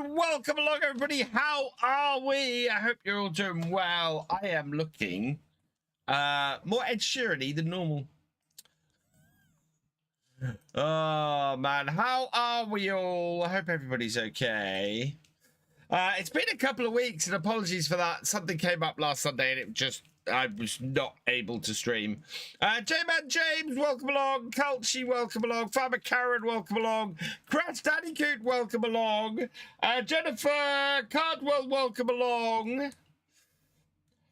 Welcome along, everybody. How are we? I hope you're all doing well. I am looking more Ed Sheeran-y than normal. Oh man, how are we all? I hope everybody's okay. It's been a couple of weeks, and apologies for that. Something came up last Sunday, and it just I was not able to stream. J-Man James, welcome along. Culchy, welcome along. Farmer Karen, welcome along. Crash Daddy Coot, welcome along. Jennifer Cardwell, welcome along.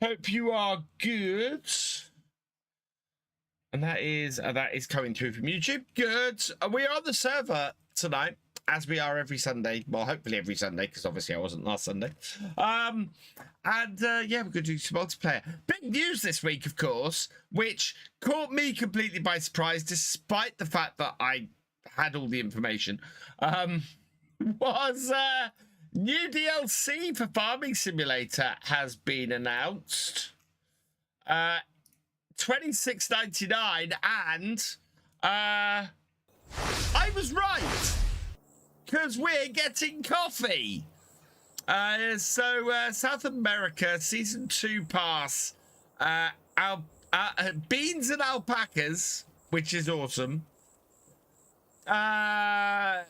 Hope you are good. And that is coming through from YouTube. Good. We are on the server tonight, as we are every Sunday. Well, hopefully every Sunday, because obviously I wasn't last Sunday. Yeah, we're going to do some multiplayer. Big news this week, of course, which caught me completely by surprise, despite the fact that I had all the information, was new DLC for Farming Simulator has been announced. $26.99, and I was right, because we're getting coffee. South America Season 2 Pass, beans and alpacas, which is awesome. ONT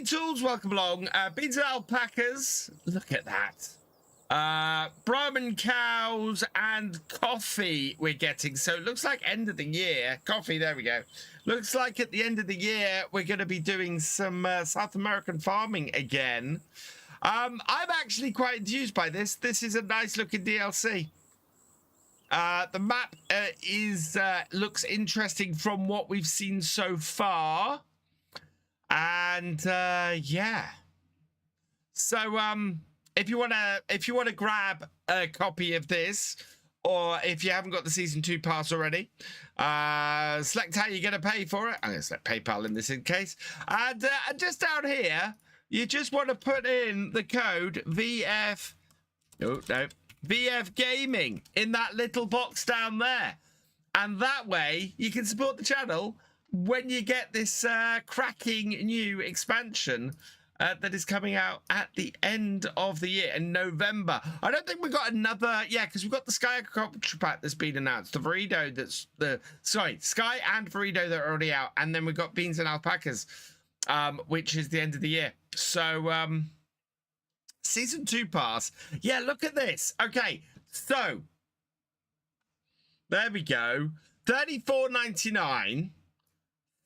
Tools, welcome along. Beans and alpacas, look at that. Brahman cows and coffee we're getting. So it looks like end of the year. Coffee, there we go. Looks like at the end of the year, we're going to be doing some South American farming again. I'm actually quite enthused by this. This is a nice looking DLC. The map looks interesting from what we've seen so far. And yeah. So if you wanna grab a copy of this, or if you haven't got the Season 2 pass already, select how you're going to pay for it. I'm going to select PayPal in this case. And just down here, you just want to put in the code VFGAMING in that little box down there. And that way, you can support the channel when you get this cracking new expansion that is coming out at the end of the year in November. I don't think we've got another, because we've got the Sky Agriculture Pack that's been announced, the Verido Sky and Verido that are already out, and then we've got Beans and Alpacas, which is the end of the year. So, Season 2 Pass. Yeah, look at this. Okay, so, there we go. $34.99.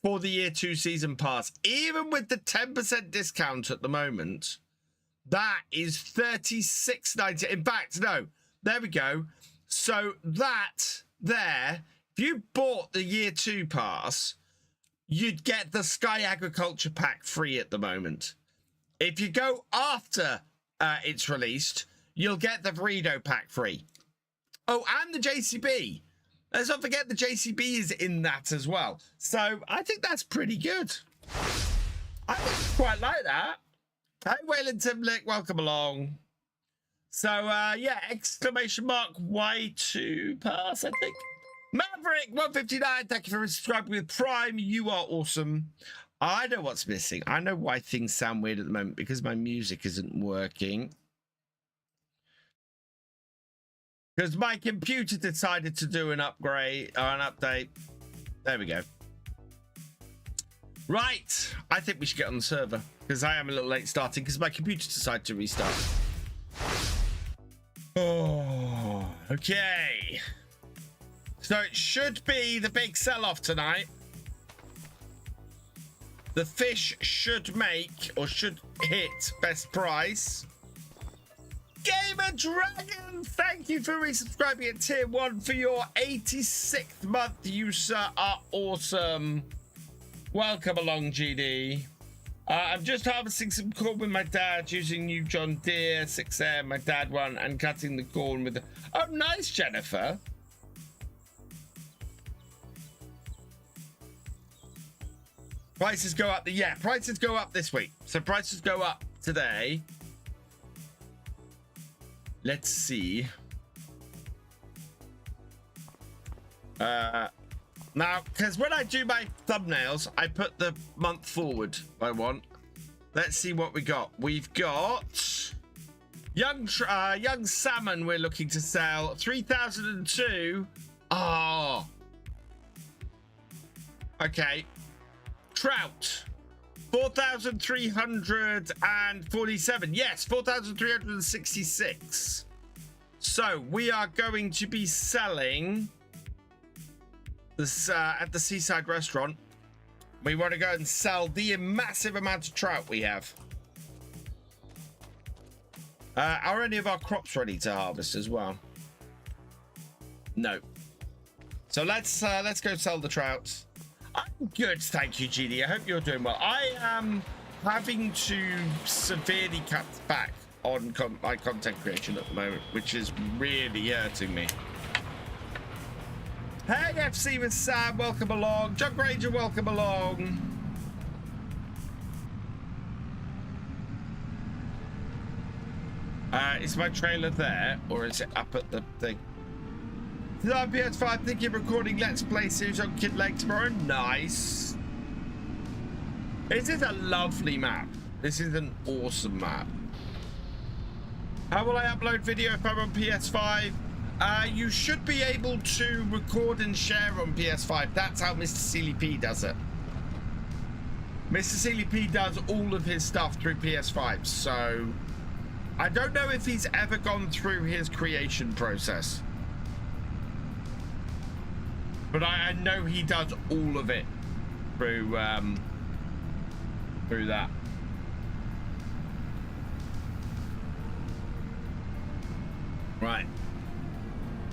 for the Year 2 Season Pass. Even with the 10% discount at the moment, that is $36.90. In fact, no, there we go. So that there, if you bought the Year 2 Pass, you'd get the Sky Agriculture Pack free at the moment. If you go after it's released, you'll get the Verido Pack free. Oh, and the JCB. Let's not forget the JCB is in that as well. So I think that's pretty good. I quite like that. Hey, Wayland Timlick, welcome along. So, yeah, exclamation mark Y2 pass, I think. Maverick 159, thank you for subscribing with Prime. You are awesome. I know what's missing. I know why things sound weird at the moment, because my music isn't working. Because my computer decided to do an upgrade or an update. There we go. Right. I think we should get on the server because I am a little late starting because my computer decided to restart. Oh, okay. So it should be the big sell-off tonight. The fish should make or should hit best price. Gamer Dragon, thank you for resubscribing at tier 1 for your 86th month. You, sir, are awesome. Welcome along, GD. I'm just harvesting some corn with my dad using new John Deere 6M, my dad one, and cutting the corn with the... Oh, nice, Jennifer. Prices go up. Yeah, prices go up this week. So prices go up today. Let's see. Now, because when I do my thumbnails, I put the month forward I want. Let's see what we got. We've got young salmon we're looking to sell. 3,002. Oh. Okay. Trout. 4,347. Yes, 4,366. So we are going to be selling this at the seaside restaurant. We want to go and sell the massive amount of trout we have. Are any of our crops ready to harvest as well? No. So let's go sell the trout. I'm good, thank you, GD. I hope you're doing well. I am having to severely cut back on my content creation at the moment, which is really hurting me. Hey, FC with Sam, welcome along. Jug Ranger, welcome along. Is my trailer there, or is it up at the thing? PS5, thinking of recording Let's Play series on Kinlaig tomorrow. Nice. This is a lovely map. This is an awesome map. How will I upload video if I'm on PS5? You should be able to record and share on PS5. That's how Mr. Sealy P does it. Mr. Sealy P does all of his stuff through PS5. So I don't know if he's ever gone through his creation process. But I know he does all of it through that. Right.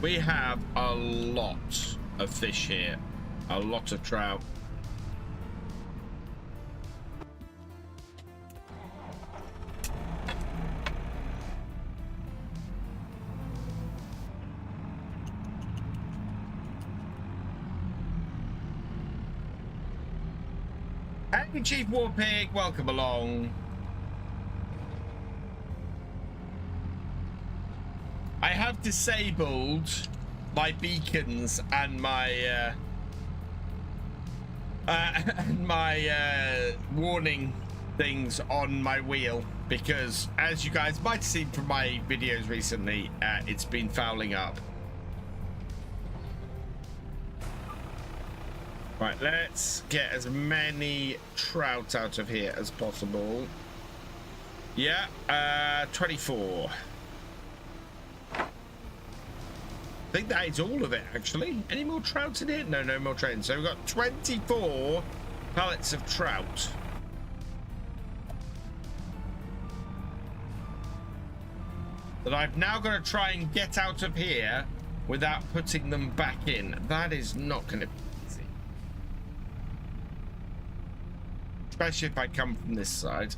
We have a lot of fish here. A lot of trout. Hey, Chief Warpig, welcome along. I have disabled my beacons and my warning things on my wheel because, as you guys might have seen from my videos recently, it's been fouling up. Right, let's get as many trout out of here as possible. Yeah, 24. I think that is all of it, actually. Any more trout in here? No, no more trout. So we've got 24 pallets of trout. That I've now got to try and get out of here without putting them back in. That is not going to be easy. Especially if I come from this side.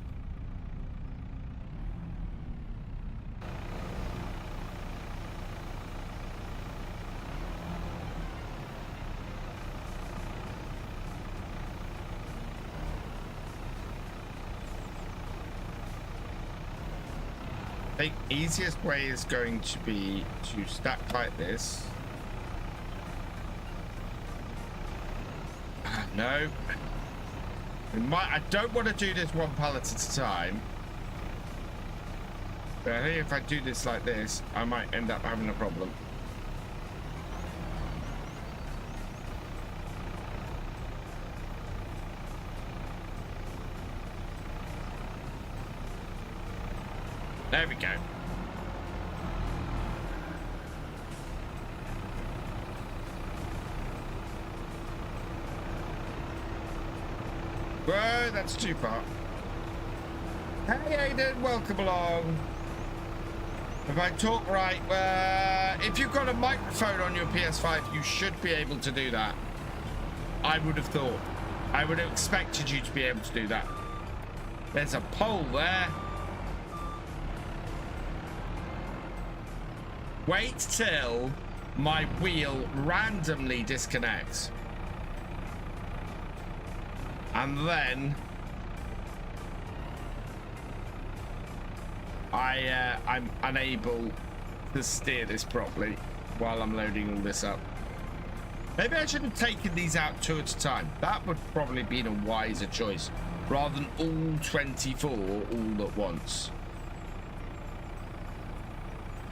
The easiest way is going to be to stack like this. No. I don't want to do this one pallet at a time. But I think if I do this like this, I might end up having a problem. Whoa, that's too far. Hey, Aiden, welcome along. If I talk right, if you've got a microphone on your PS5, you should be able to do that. I would have thought. I would have expected you to be able to do that. There's a pole there. Wait till my wheel randomly disconnects. And then I'm unable to steer this properly while I'm loading all this up. Maybe I should have taken these out 2 at a time. That would probably have been a wiser choice, rather than all 24 all at once.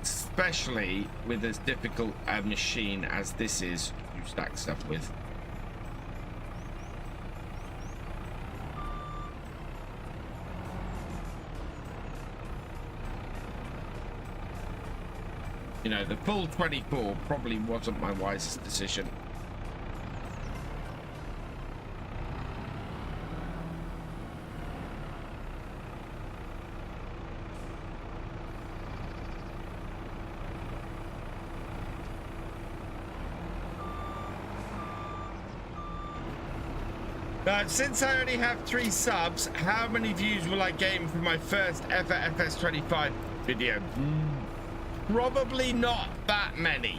Especially with as difficult a machine as this is to stack stuff with. You know, the full 24 probably wasn't my wisest decision. Since I only have 3 subs, how many views will I gain from my first ever FS25 video? Probably not that many.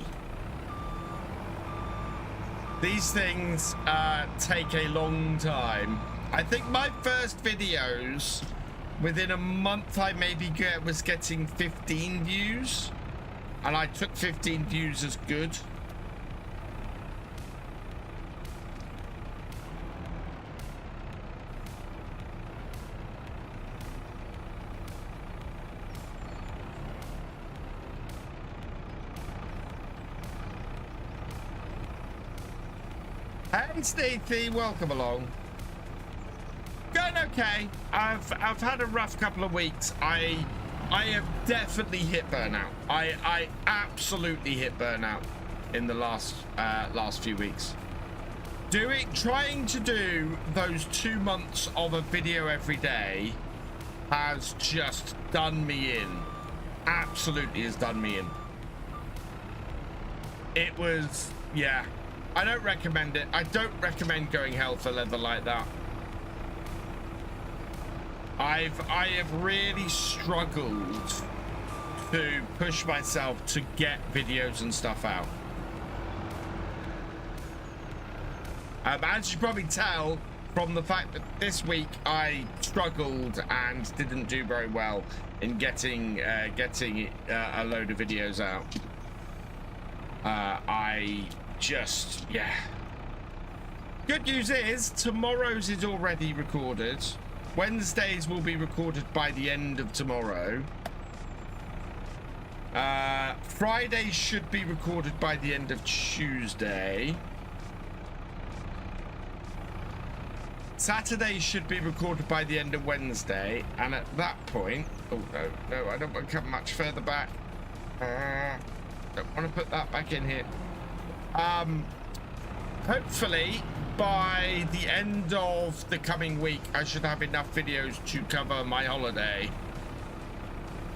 These things take a long time. I think my first videos, within a month, I maybe was getting 15 views, and I took 15 views as good. Hey Stevie, welcome along. Going okay. I've had a rough couple of weeks. I have definitely hit burnout. I absolutely hit burnout in the last few weeks. Trying to do those 2 months of a video every day has just done me in. Absolutely has done me in. It was, yeah. I don't recommend it. I don't recommend going hell for leather like that. I have really struggled to push myself to get videos and stuff out. As you probably tell from the fact that this week I struggled and didn't do very well in getting a load of videos out. Yeah. Good news is tomorrow's is already recorded. Wednesdays will be recorded by the end of tomorrow. Fridays should be recorded by the end of Tuesday. Saturday should be recorded by the end of Wednesday, and at that point, oh no, I don't want to come much further back. Don't want to put that back in here. Hopefully by the end of the coming week I should have enough videos to cover my holiday,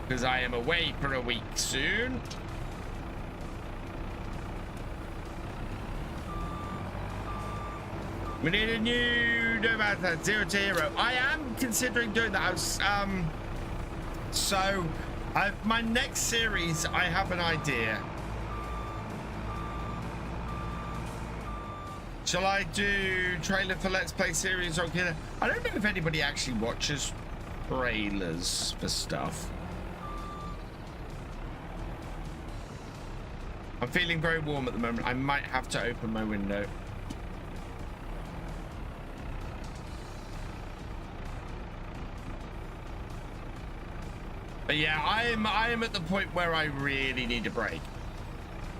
because I am away for a week soon. We need a new nomad 0 to hero. I am considering doing that. My next series, I have an idea. Shall I do trailer for Let's Play series on Kinlaig? I don't know if anybody actually watches trailers for stuff. I'm feeling very warm at the moment. I might have to open my window. But yeah, I am at the point where I really need a break.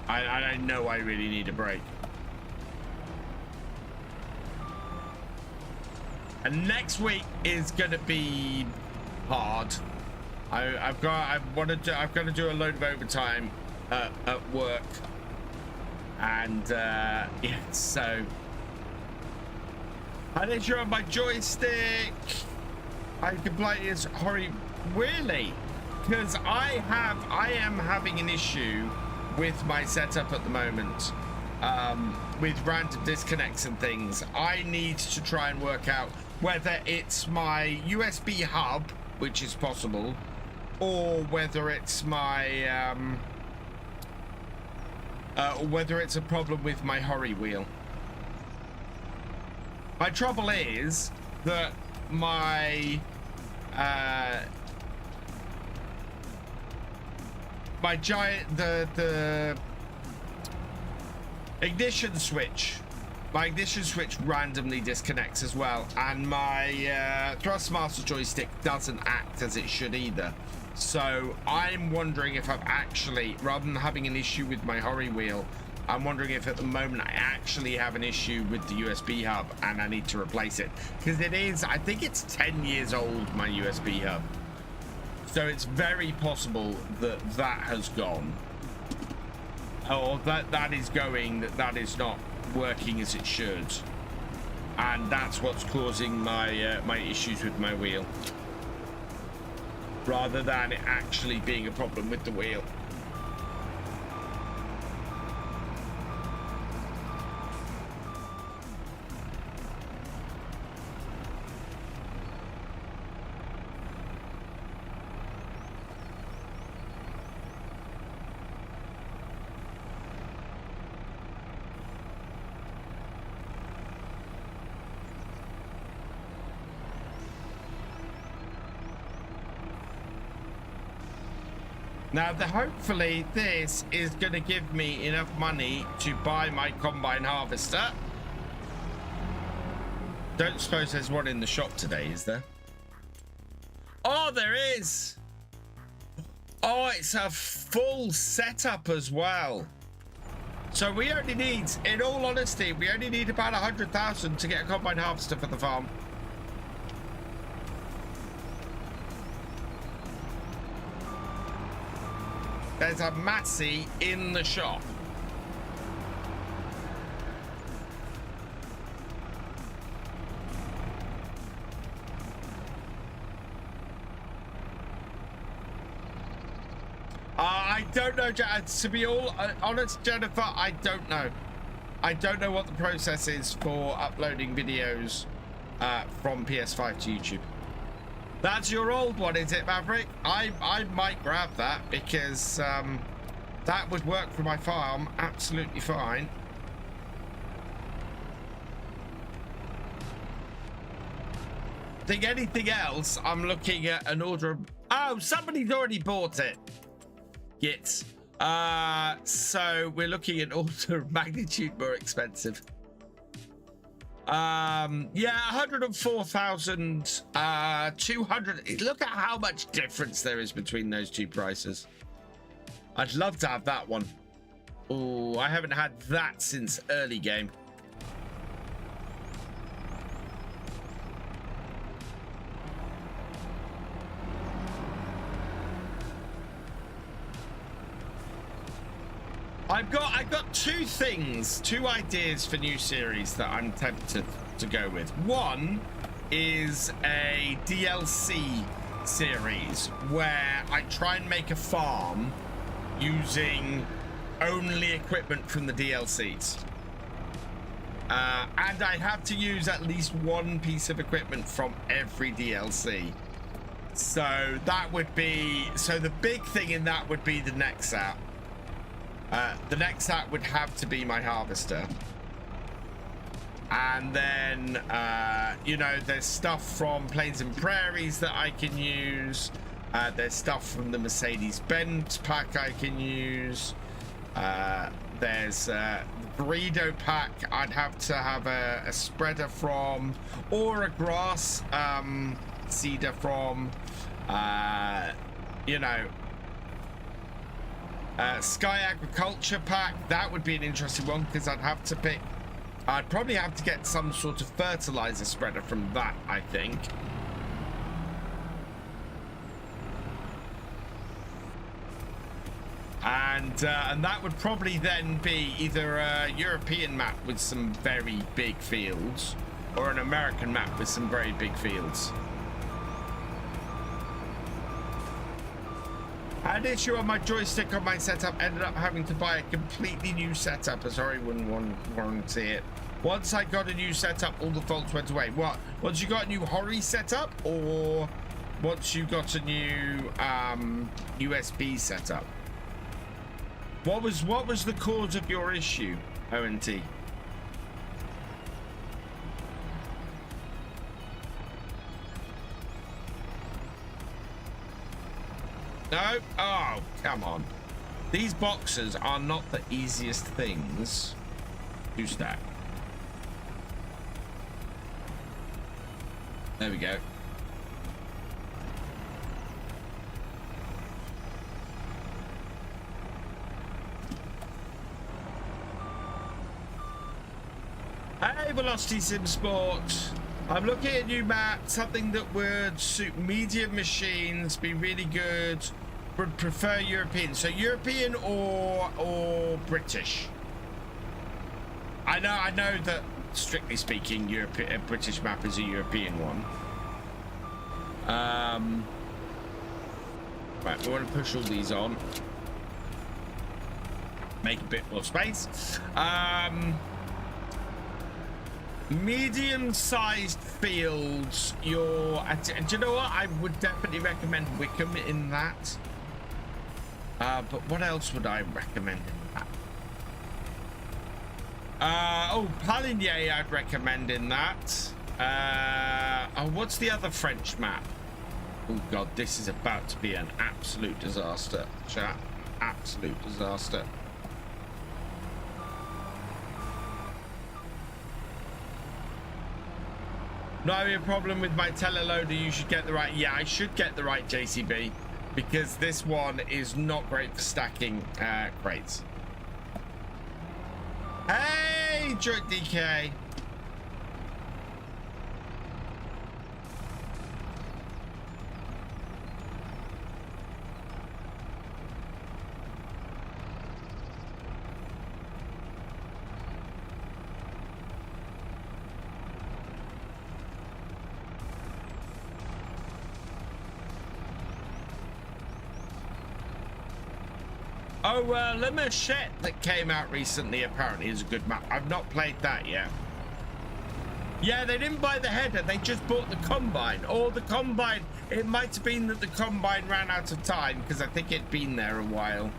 I know I really need a break. And next week is gonna be hard. I've got to do a load of overtime at work, and yeah, so An issue on my joystick. I complain is horrible. Really? Because I am having an issue with my setup at the moment, with random disconnects and things. I need to try and work out whether it's my USB hub, which is possible, or whether it's my whether it's a problem with my hurry wheel. My trouble is that my the ignition switch, randomly disconnects as well, and my Thrustmaster joystick doesn't act as it should either. So I'm wondering if I'm actually, rather than having an issue with my hurry wheel, I'm wondering if at the moment I actually have an issue with the USB hub and I need to replace it, because it is, I think it's 10 years old, my USB hub. So it's very possible that that has gone, or that is going, that is not working as it should, and that's what's causing my my issues with my wheel, rather than it actually being a problem with the wheel. Now, hopefully this is going to give me enough money to buy my combine harvester. Don't suppose there's one in the shop today, is there? Oh, there is. Oh, it's a full setup as well. So we only need, in all honesty, we only need about 100,000 to get a combine harvester for the farm. There's a Massey in the shop. I don't know, to be all honest, Jennifer, I don't know. I don't know what the process is for uploading videos from PS5 to YouTube. That's your old one, is it, Maverick? I might grab that, because that would work for my farm absolutely fine. I think anything else, I'm looking at an order of... Oh, somebody's already bought it. Gits. So we're looking at order of magnitude more expensive. Yeah, 104,000, 200. Look at how much difference there is between those two prices. I'd love to have that one. Oh, I haven't had that since early game. I've got two ideas for new series that I'm tempted to go with. One is a DLC series where I try and make a farm using only equipment from the DLCs. And I have to use at least one piece of equipment from every DLC. So that would be, so the big thing in that would be the next app. The next app would have to be my harvester. And then, you know, there's stuff from Plains and Prairies that I can use. There's stuff from the Mercedes-Benz pack I can use. There's the burrito pack I'd have to have a spreader from, or a grass seeder from, you know. Sky Agriculture pack, that would be an interesting one, because I'd probably have to get some sort of fertilizer spreader from that, I think. And that would probably then be either a European map with some very big fields, or an American map with some very big fields. I had an issue on my joystick on my setup, ended up having to buy a completely new setup, as Sorry wouldn't want to see it. Once I got a new setup, all the faults went away. What? Once you got a new Hori setup, or once you got a new USB setup? What was the cause of your issue, ONT? No? Oh, come on. These boxes are not the easiest things to stack. There we go. Hey, Velocity Sim Sport. I'm looking at a new map, something that would suit medium machines, be really good, would prefer European. So European or British? I know that strictly speaking, a British map is a European one. Right, we want to push all these on. Make a bit more space. Medium-sized fields, do you know what? I would definitely recommend Wickham in that. But what else would I recommend in that? Oh, Paligny I'd recommend in that. Oh, what's the other French map? Oh God, this is about to be an absolute disaster, chat. Absolute disaster. No, I have a problem with my teleloader. You should get the right. Yeah, I should get the right JCB, because this one is not great for stacking crates. Hey, Jerk DK. Oh, Le Machette that came out recently apparently is a good map. I've not played that yet. Yeah, they didn't buy the header. They just bought the Combine. Or the Combine, it might have been that the Combine ran out of time, because I think it'd been there a while.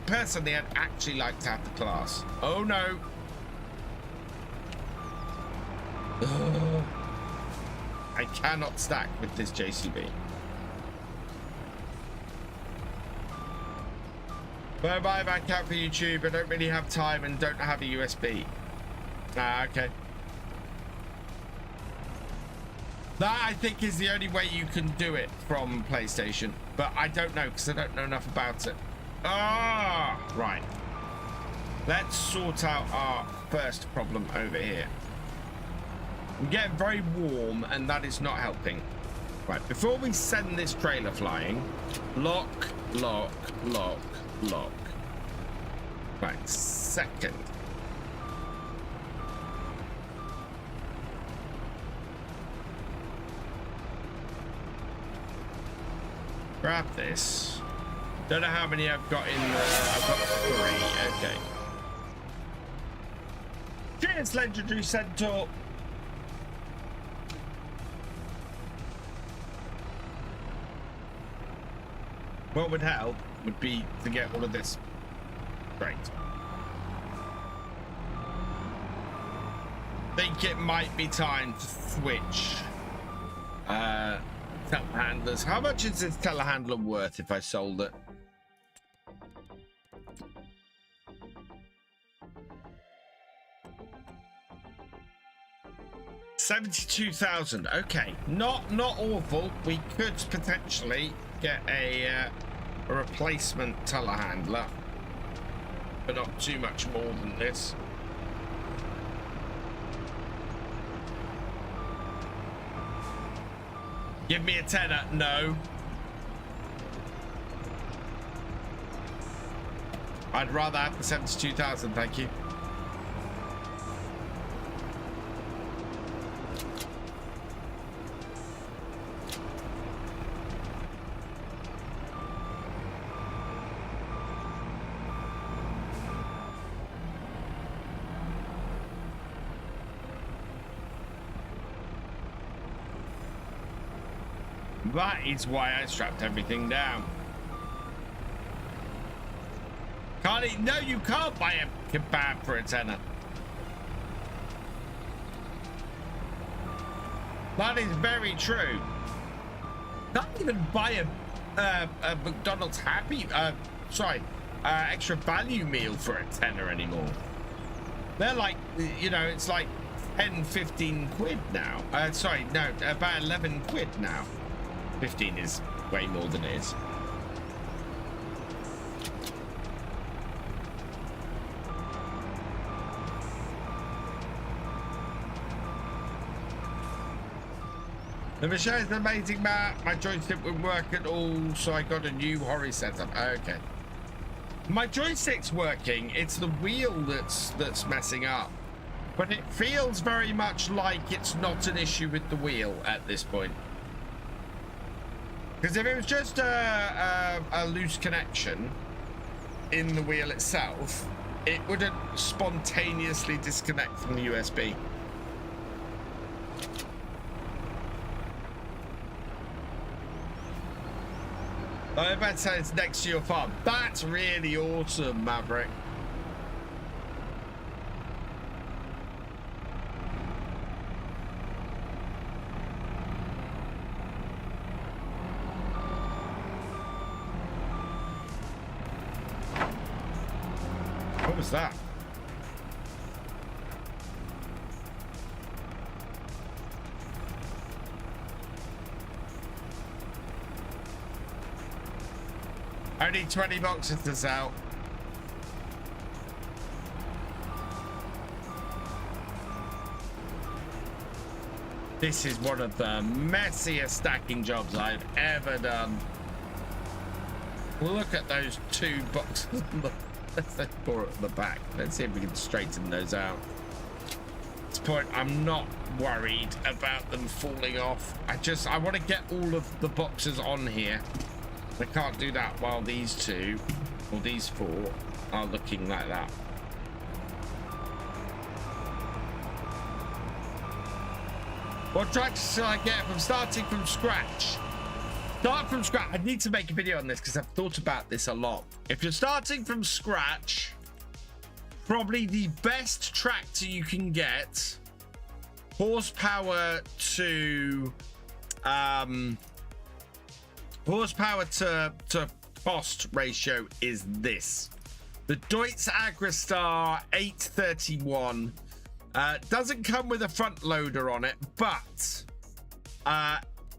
Personally, I'd actually like to have the class. Oh, no. Ugh. I cannot stack with this JCB. But I buy back out for YouTube. I don't really have time and don't have a USB. Ah, okay. That, I think, is the only way you can do it from PlayStation. But I don't know, because I don't know enough about it. Ah, right. Let's sort out our first problem over here. I'm getting very warm, and that is not helping. Right, before we send this trailer flying, lock, lock, lock, lock. Right, second. Grab this. Don't know how many I've got in there. I've got 3. Okay. Cheers, Legendary Centaur. What would help would be to get all of this. Great. Think it might be time to switch telehandlers. How much is this telehandler worth if I sold it? $72,000. Okay, not awful. We could potentially get a replacement telehandler, but not too much more than this. Give me a tenner. No. I'd rather have the 72,000, thank you. That is why I strapped everything down. No, you can't buy a kebab for a tenner. That is very true. Can't even buy a McDonald's extra value meal for a tenner anymore. They're like, you know, it's like 10, 15 quid now. Sorry, no, about 11 quid now. 15 is way more than it is. The machine is an amazing map. My joystick wouldn't work at all, so I got a new Hori setup. Okay. My joystick's working. It's the wheel that's messing up. But it feels very much like it's not an issue with the wheel at this point. Because if it was just a loose connection in the wheel itself, it wouldn't spontaneously disconnect from the USB. I was about to say it's next to your farm. That's really awesome, Maverick. What was that? Only 20 boxes to sell. This is one of the messiest stacking jobs I've ever done. Look at those 2 boxes on the, let's pour it at the back. Let's see if we can straighten those out. At this point, I'm not worried about them falling off. I want to get all of the boxes on here. I can't do that while these 2 or these 4 are looking like that. What tracks should I get from starting from scratch? Start from scratch. I need to make a video on this because I've thought about this a lot. If you're starting from scratch, probably the best tractor you can get, horsepower to cost ratio, is this. The Deutz Agristar 831 doesn't come with a front loader on it, but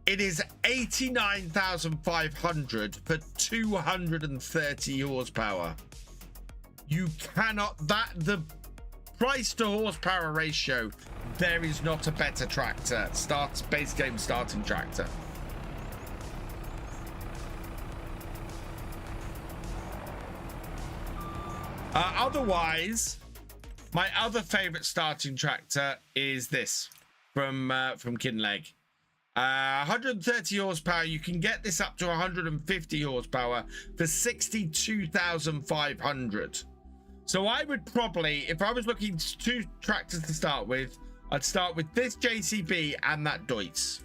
it is 89,500 for 230 horsepower. You cannot, the price to horsepower ratio, there is not a better tractor. Base game starting tractor. Otherwise, my other favorite starting tractor is this from Kinlaig. 130 horsepower. You can get this up to 150 horsepower for 62,500. So I would probably, if I was looking for 2 tractors to start with, I'd start with this JCB and that Deutz.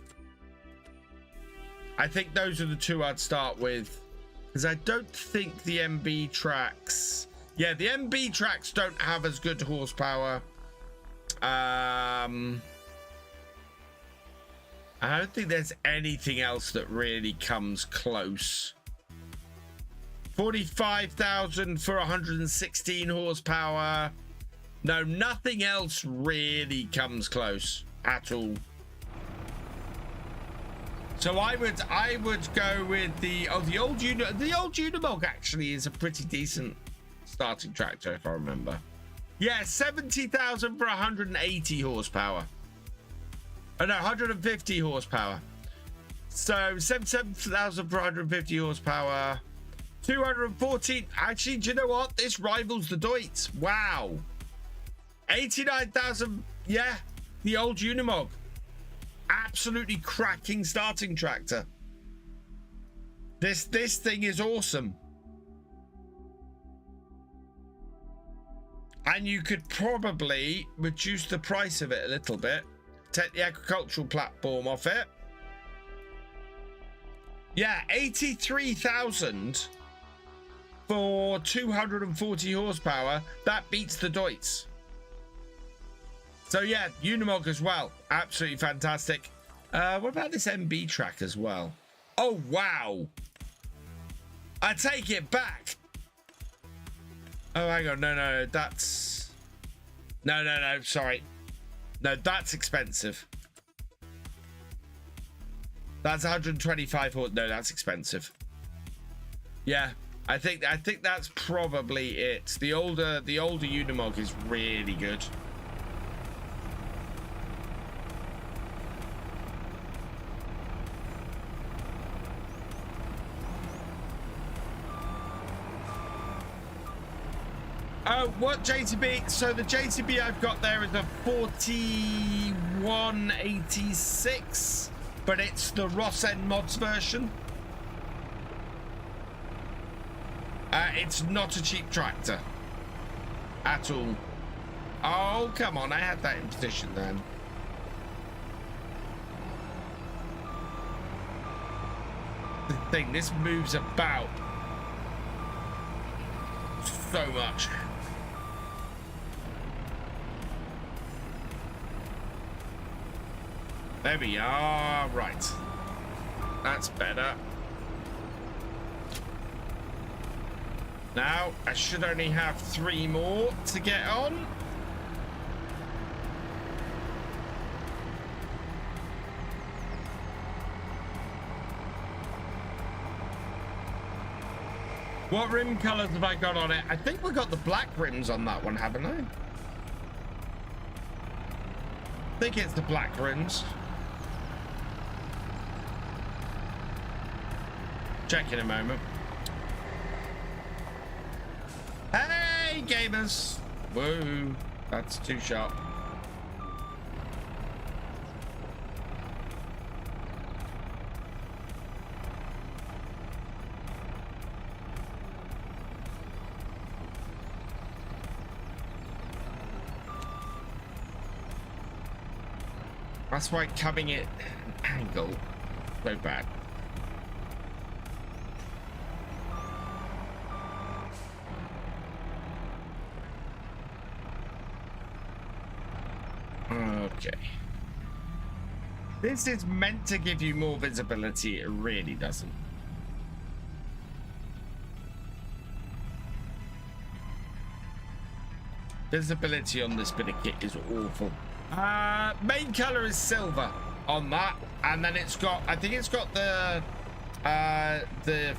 I think those are the 2 I'd start with, because I don't think the MB tracks. Yeah, the MB tracks don't have as good horsepower. I don't think there's anything else that really comes close. 45,000 for 116 horsepower. No, nothing else really comes close at all. So I would go with the old Unimog actually is a pretty decent starting tractor, if I remember. Yeah, 70,000 for 180 horsepower. Oh no, 150 horsepower. So 77,000 for 150 horsepower. 214. Actually, do you know what? This rivals the Deutz. Wow. 89,000. Yeah, the old Unimog. Absolutely cracking starting tractor. This thing is awesome. And you could probably reduce the price of it a little bit. Take the agricultural platform off it. Yeah, 83,000 for 240 horsepower. That beats the Deutz. So yeah, Unimog as well. Absolutely fantastic. What about this MB track as well? Oh, wow. I take it back. Oh, hang on. No, that's... No, sorry. No, that's expensive. That's 125 horse. No, that's expensive. Yeah, I think that's probably it. The older Unimog is really good. Oh, what JTB? So the JTB I've got there is a 4186, but it's the Ross End Mods version. It's not a cheap tractor at all. Oh, come on. I had that in position then. The thing, this moves about so much. There we are. Right. That's better. Now, I should only have 3 more to get on. What rim colours have I got on it? I think we got the black rims on that one, haven't I? I think it's the black rims. Check in a moment. Hey, gamers! Whoa, that's too sharp. That's why coming at an angle so bad. Okay. This is meant to give you more visibility. It really doesn't. Visibility on this bit of kit is awful. Main color is silver on that, and then it's got, I think it's got the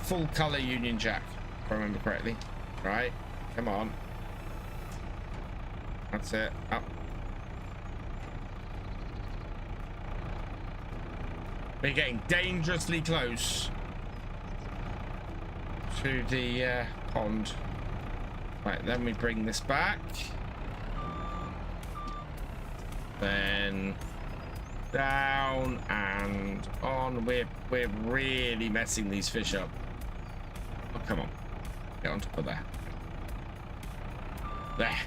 full color Union Jack, if I remember correctly. Right, come on. That's it. Up. We're getting dangerously close to the pond. Right, then we bring this back. Then down and on. We're really messing these fish up. Oh, come on. Get on top of that. There.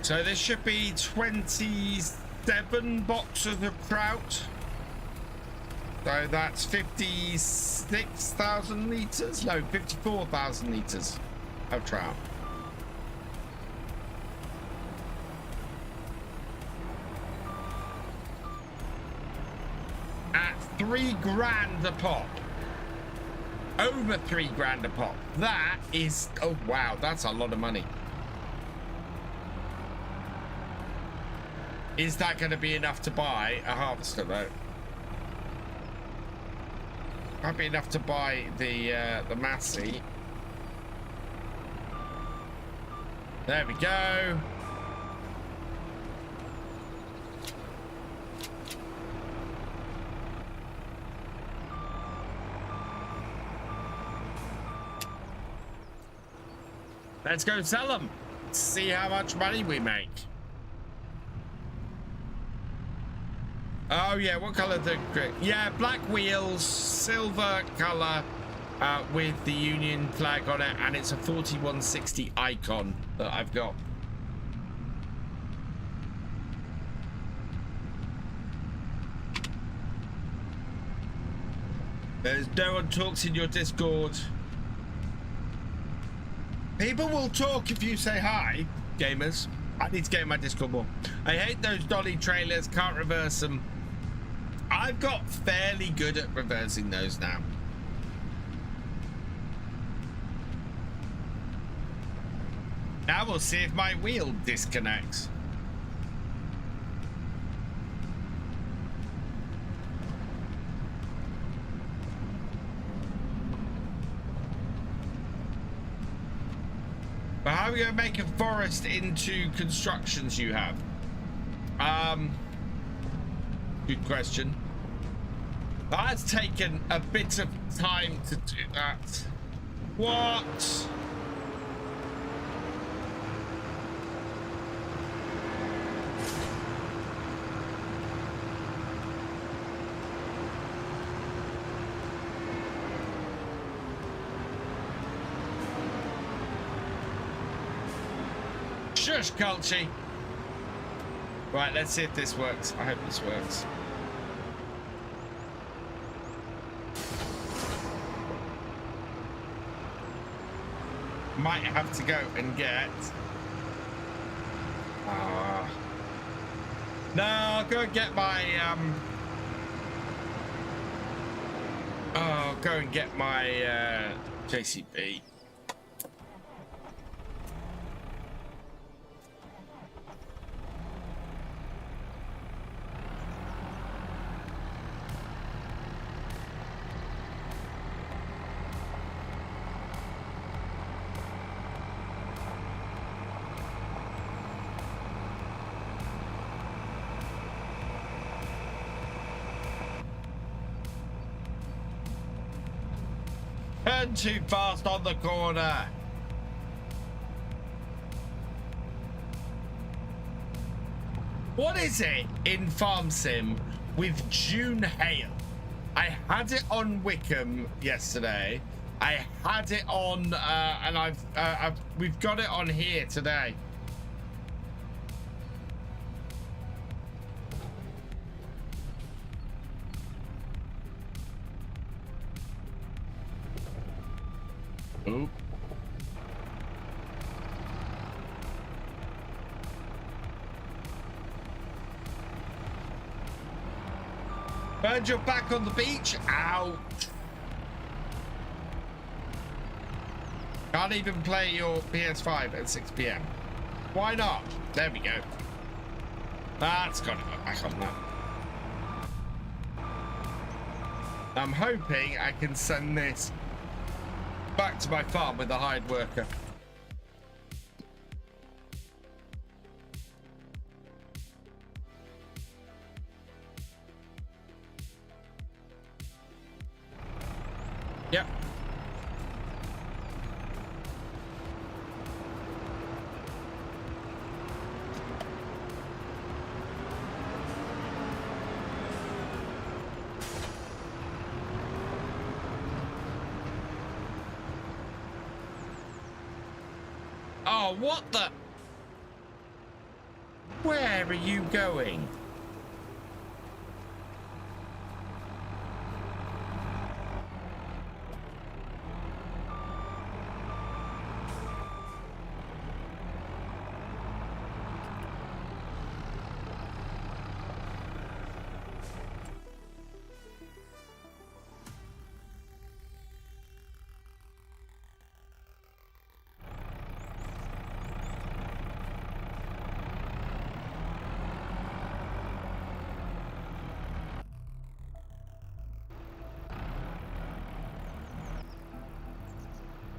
So this should be 27 boxes of trout. So that's 56,000 litres? No, 54,000 litres of trout. At $3 a pop. Over $3 a pop. That is, oh wow, that's a lot of money. Is that going to be enough to buy a harvester though? Might be enough to buy the Massey. There we go. Let's go sell them. See how much money we make. Oh yeah, what color the grid? Yeah, black wheels, silver color, with the Union flag on it, and it's a 4160 icon that I've got. There's no one talks in your Discord. People will talk if you say hi, gamers. I need to get in my Discord more. I hate those dolly trailers, can't reverse them. I've got fairly good at reversing those now. Now we'll see if my wheel disconnects. But how are we going to make a forest into constructions you have? Good question. That's taken a bit of time to do that. What? Shush, Culchy. Right, let's see if this works. I hope this works. Might have to go and get... No, I'll go and get my... Oh, go and get my JCB. Turn too fast on the corner. What is it in Farm Sim with June Hail? I had it on Wickham yesterday. I had it on, and we've got it on here today. Ooh. Burned your back on the beach? Ouch. Can't even play your PS5 at 6 PM. Why not? There we go. That's got to go back on that. I'm hoping I can send this back to my farm with a hired worker. Yep. Oh, what the? Where are you going?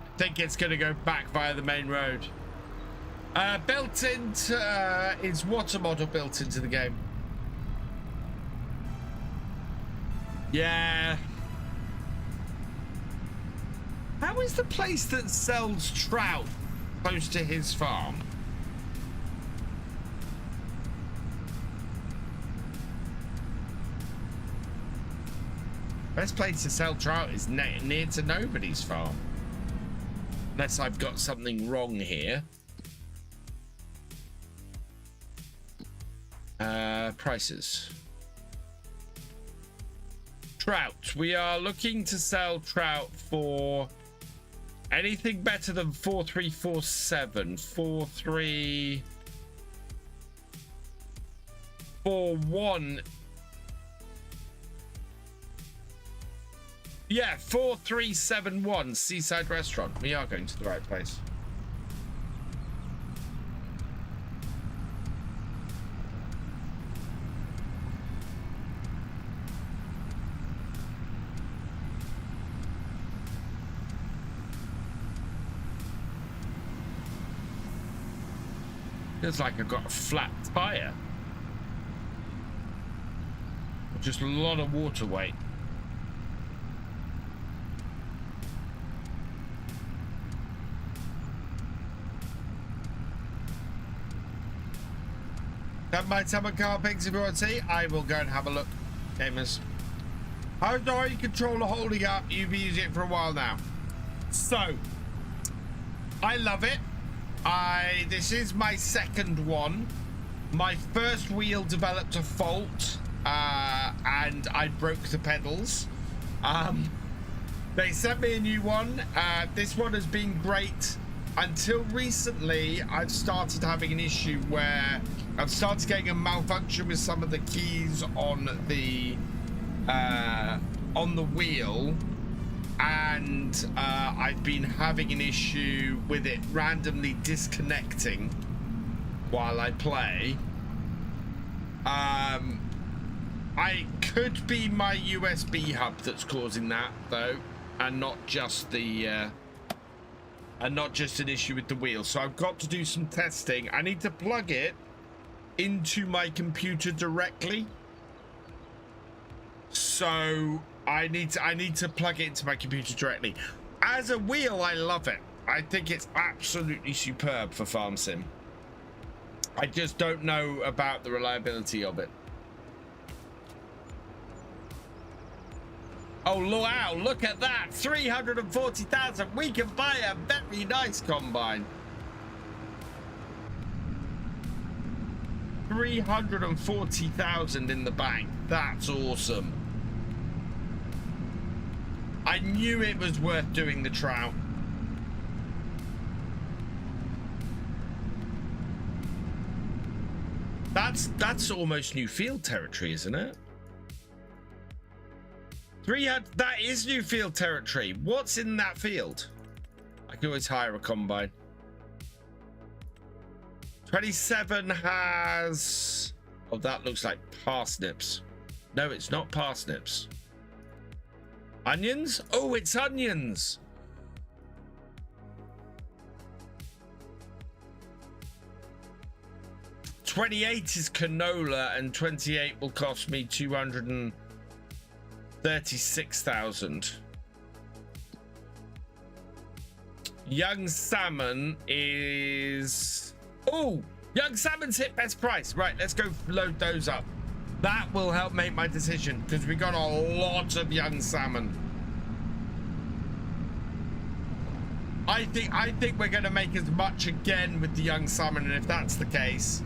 I think it's going to go back via the main road. Built into is water model built into the game. Yeah. How is the place that sells trout close to his farm. Best place to sell trout is near to nobody's farm. Unless I've got something wrong here. Prices. Trout. We are looking to sell trout for anything better than 4347. 4341. Yeah, 4371 Seaside Restaurant. We are going to the right place. Feels like I've got a flat tire. Just a lot of water weight. Don't mind some car pigs if you want to see. I will go and have a look. Gamers. How's the RE controller holding up? You've been using it for a while now. So, I love it. This is my second one. My first wheel developed a fault and I broke the pedals. They sent me a new one. This one has been great until recently. I've started having an issue where I've started getting a malfunction with some of the keys on the wheel, and I've been having an issue with it randomly disconnecting while I play. I could be my USB hub that's causing that though, and not just the and not just an issue with the wheel. So I've got to do some testing. I need to plug it into my computer directly. So I need to plug it into my computer directly. As a wheel, I love it. I think it's absolutely superb for farm sim. I just don't know about the reliability of it. Oh wow, look at that, 340,000. We can buy a very nice combine. 340,000 in the bank. That's awesome. I knew it was worth doing the trout. That's almost new field territory, isn't it? 300, that is new field territory. What's in that field? I can always hire a combine. 27 has... Oh, that looks like parsnips. No, it's not parsnips. Onions? Oh, it's onions. $28 is canola, and 28 will cost me 236,000. Young salmon is... Oh, young salmon's hit best price. Right, let's go load those up. That will help make my decision, because we got a lot of young salmon. I think we're going to make as much again with the young salmon, and if that's the case,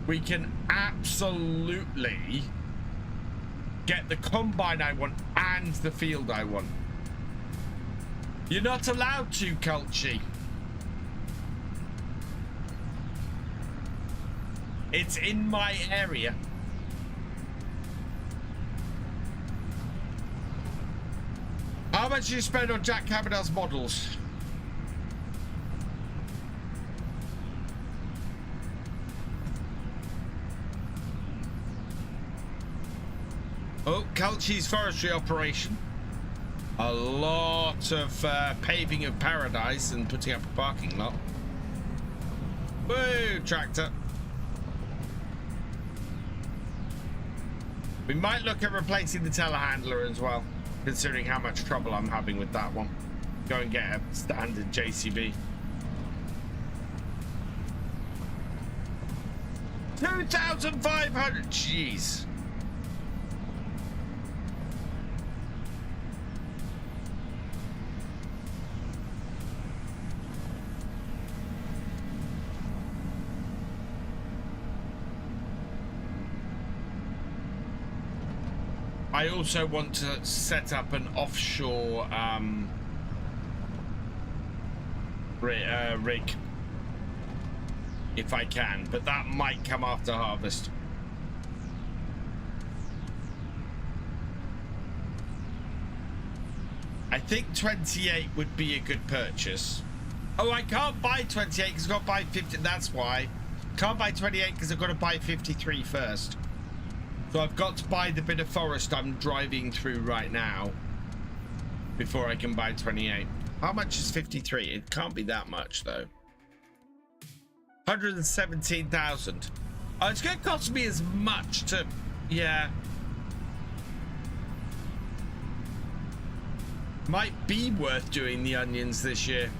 we can absolutely get the combine I want and the field I want. You're not allowed to, Culchy. It's in my area. How much do you spend on Jack Cavanaugh's models? Oh, Culchy's forestry operation. A lot of paving of paradise and putting up a parking lot. Woo, tractor. We might look at replacing the telehandler as well, considering how much trouble I'm having with that one. Go and get a standard JCB. 2,500. Jeez. I also want to set up an offshore rig if I can, but that might come after harvest. I think 28 would be a good purchase. Oh, I can't buy 28 because I've got to buy 50. That's why. Can't buy 28 because I've got to buy 53 first. So I've got to buy the bit of forest I'm driving through right now before I can buy 28. How much is 53? It can't be that much though. 117,000. Oh, it's going to cost me as much to, yeah. Might be worth doing the onions this year.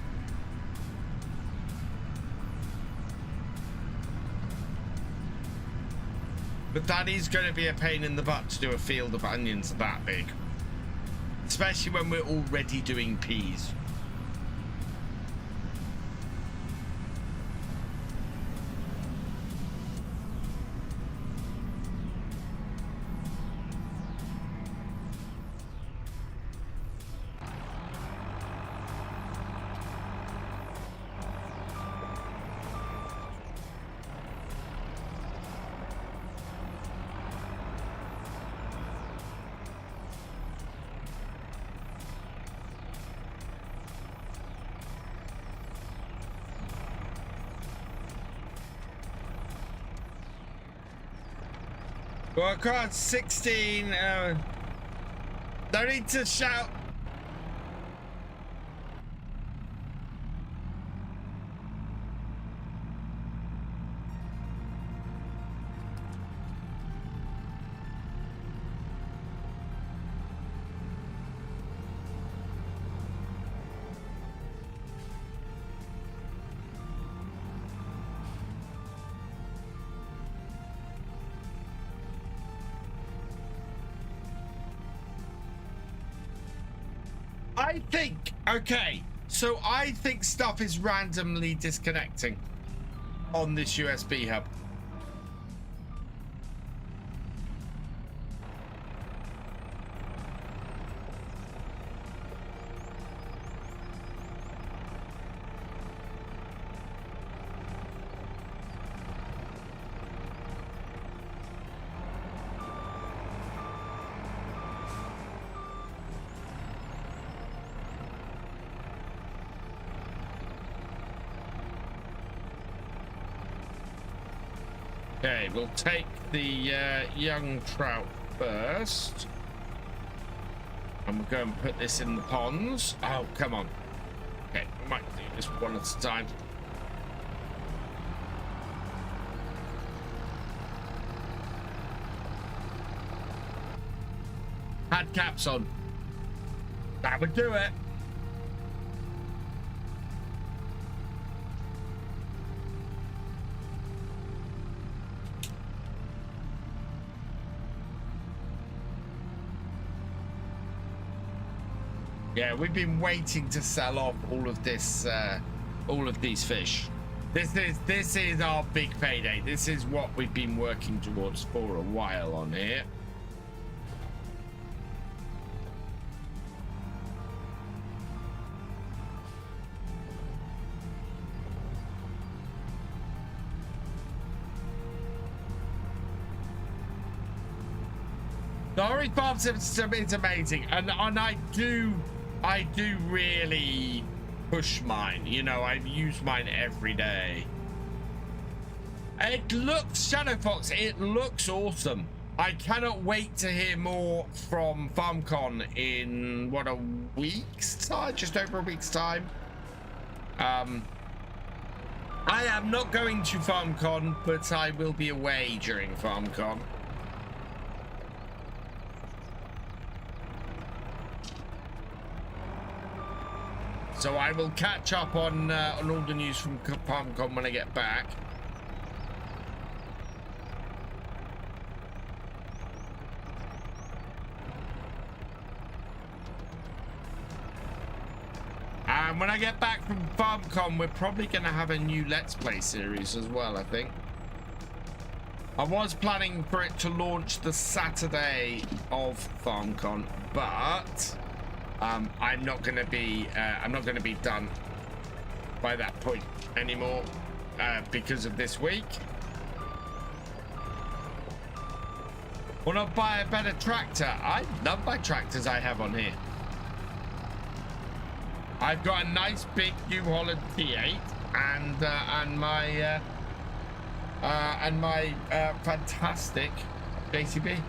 But that is going to be a pain in the butt to do a field of onions that big. Especially when we're already doing peas. Well, I got 16. Don't need to shout. I think, okay, so I think stuff is randomly disconnecting on this USB hub. Okay, we'll take the young trout first. And we'll go and put this in the ponds. Oh, come on. Okay, we might do this one at a time. Had caps on. That would do it. Yeah, we've been waiting to sell off all of this, all of these fish. This is our big payday. This is what we've been working towards for a while on here. The Orange Farm system is amazing, and I do really push mine. You know, I use mine every day. It looks, Shadow Fox, it looks awesome. I cannot wait to hear more from FarmCon in what, a week's time, just over a week's time. I am not going to FarmCon, but I will be away during FarmCon. So I will catch up on all the news from FarmCon when I get back. And when I get back from FarmCon, we're probably going to have a new Let's Play series as well, I think. I was planning for it to launch the Saturday of FarmCon, but I'm not going to be done by that point anymore because of this week. Want to buy a better tractor? I love my tractors I have on here. I've got a nice big New Holland T8 and my fantastic JCB.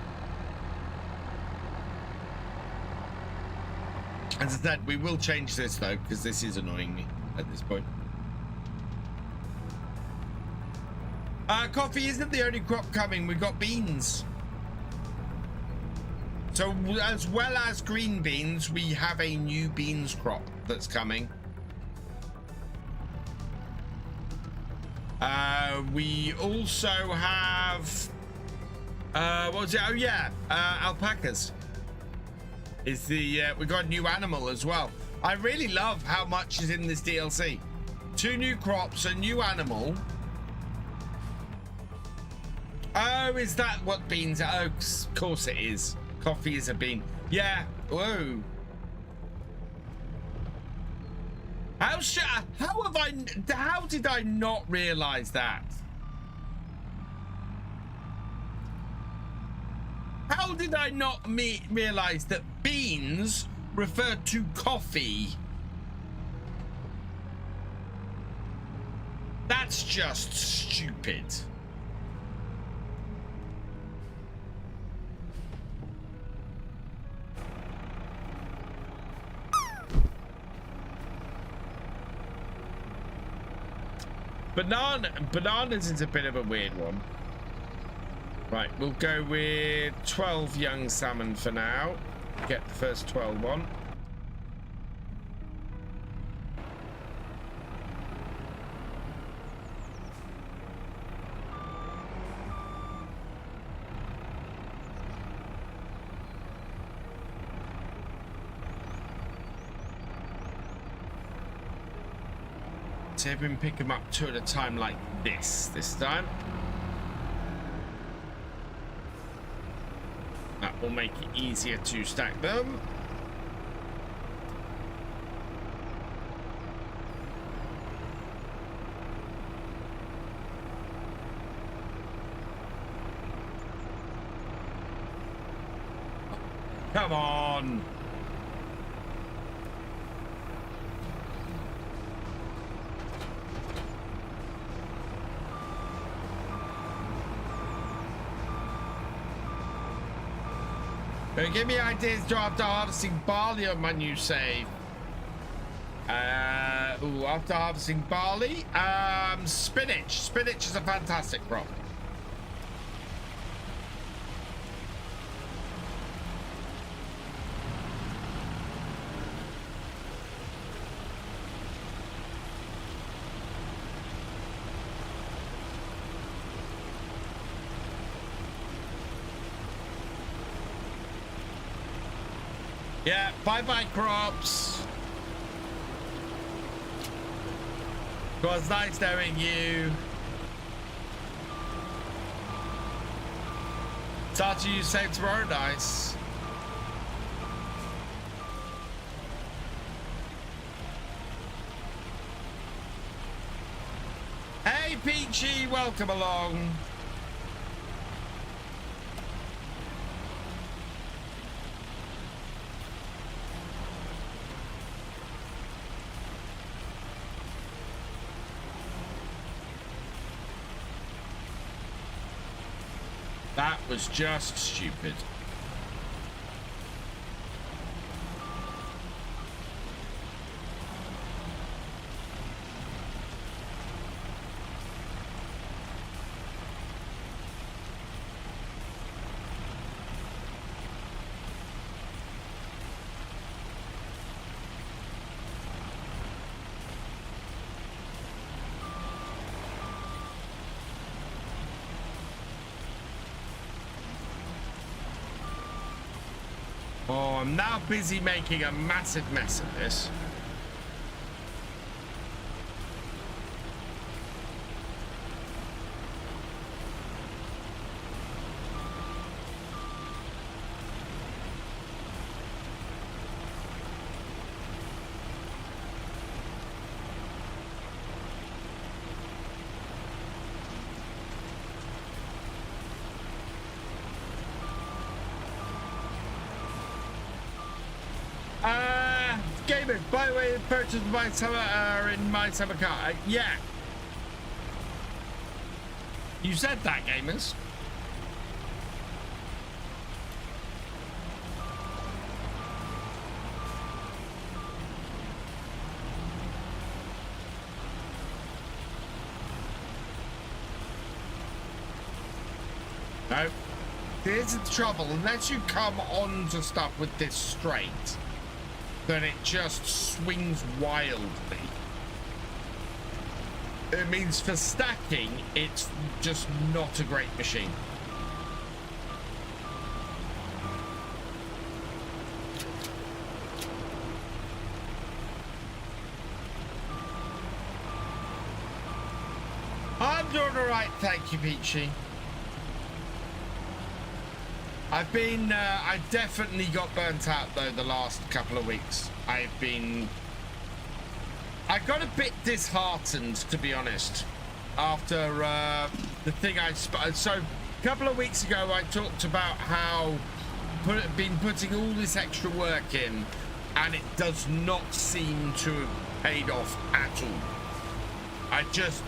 As I said, we will change this though, because this is annoying me at this point. Coffee isn't the only crop coming. We've got beans. So as well as green beans, we have a new beans crop that's coming. We also have what was it? Oh yeah, alpacas is the we got a new animal as well. I really love how much is in this DLC. 2 new crops, a new animal. Oh, is that what beans are? Oh, of course it is. Coffee is a bean. Yeah. Whoa. How did I not realize that? How did I not realize that beans referred to coffee? That's just stupid. Bananas is a bit of a weird one. Right, we'll go with 12 young salmon for now. Get the first 12 on. See if we can pick them up 2 at a time like this time. That will make it easier to stack them. Come on. Give me ideas to after harvesting barley on my new save. After harvesting barley, spinach. Spinach is a fantastic crop. Yeah, bye-bye crops. It was nice knowing you. Start to use save tomorrow, nice. Hey Peachy, welcome along. That was just stupid. Oh, I'm now busy making a massive mess of this. Gamers, by the way, purchased my summer in my summer car. Yeah. You said that, gamers. No. Here's the trouble. Unless you come onto stuff with this straight, then it just swings wildly. It means for stacking, it's just not a great machine. I'm doing all right, thank you, Peachy. I definitely got burnt out though the last couple of weeks. I got a bit disheartened, to be honest, after the thing so a couple of weeks ago I talked about how been putting all this extra work in and it does not seem to have paid off at all. I just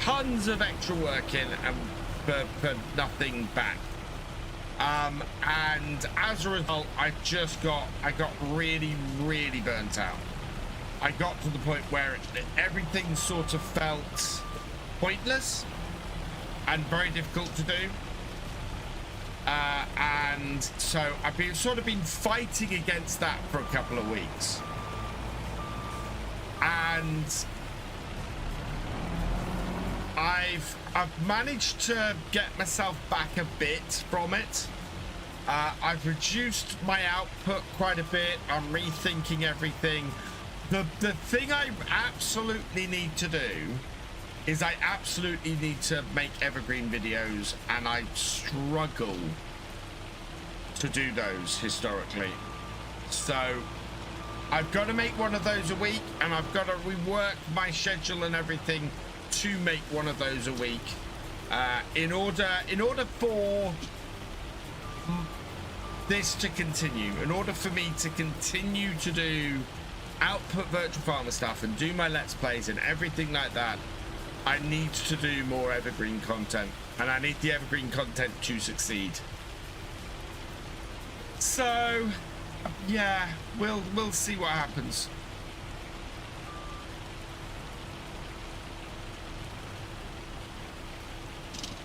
tons of extra work in and for nothing back. And as a result, I got really, really burnt out. I got to the point where everything sort of felt pointless and very difficult to do. And so I've been fighting against that for a couple of weeks. And I've managed to get myself back a bit from it. I've reduced my output quite a bit. I'm rethinking everything. The thing I absolutely need to do is I absolutely need to make evergreen videos, and I struggle to do those historically. So I've got to make one of those a week, and I've got to rework my schedule and everything to make one of those a week in order for this to continue, in order for me to continue to do output virtual farmer stuff and do my let's plays and everything like that. I need to do more evergreen content, and I need the evergreen content to succeed. So yeah, we'll see what happens.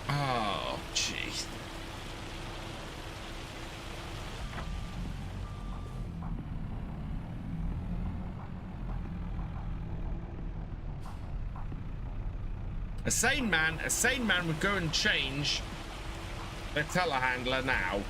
Oh, jeez. A sane man would go and change the telehandler now.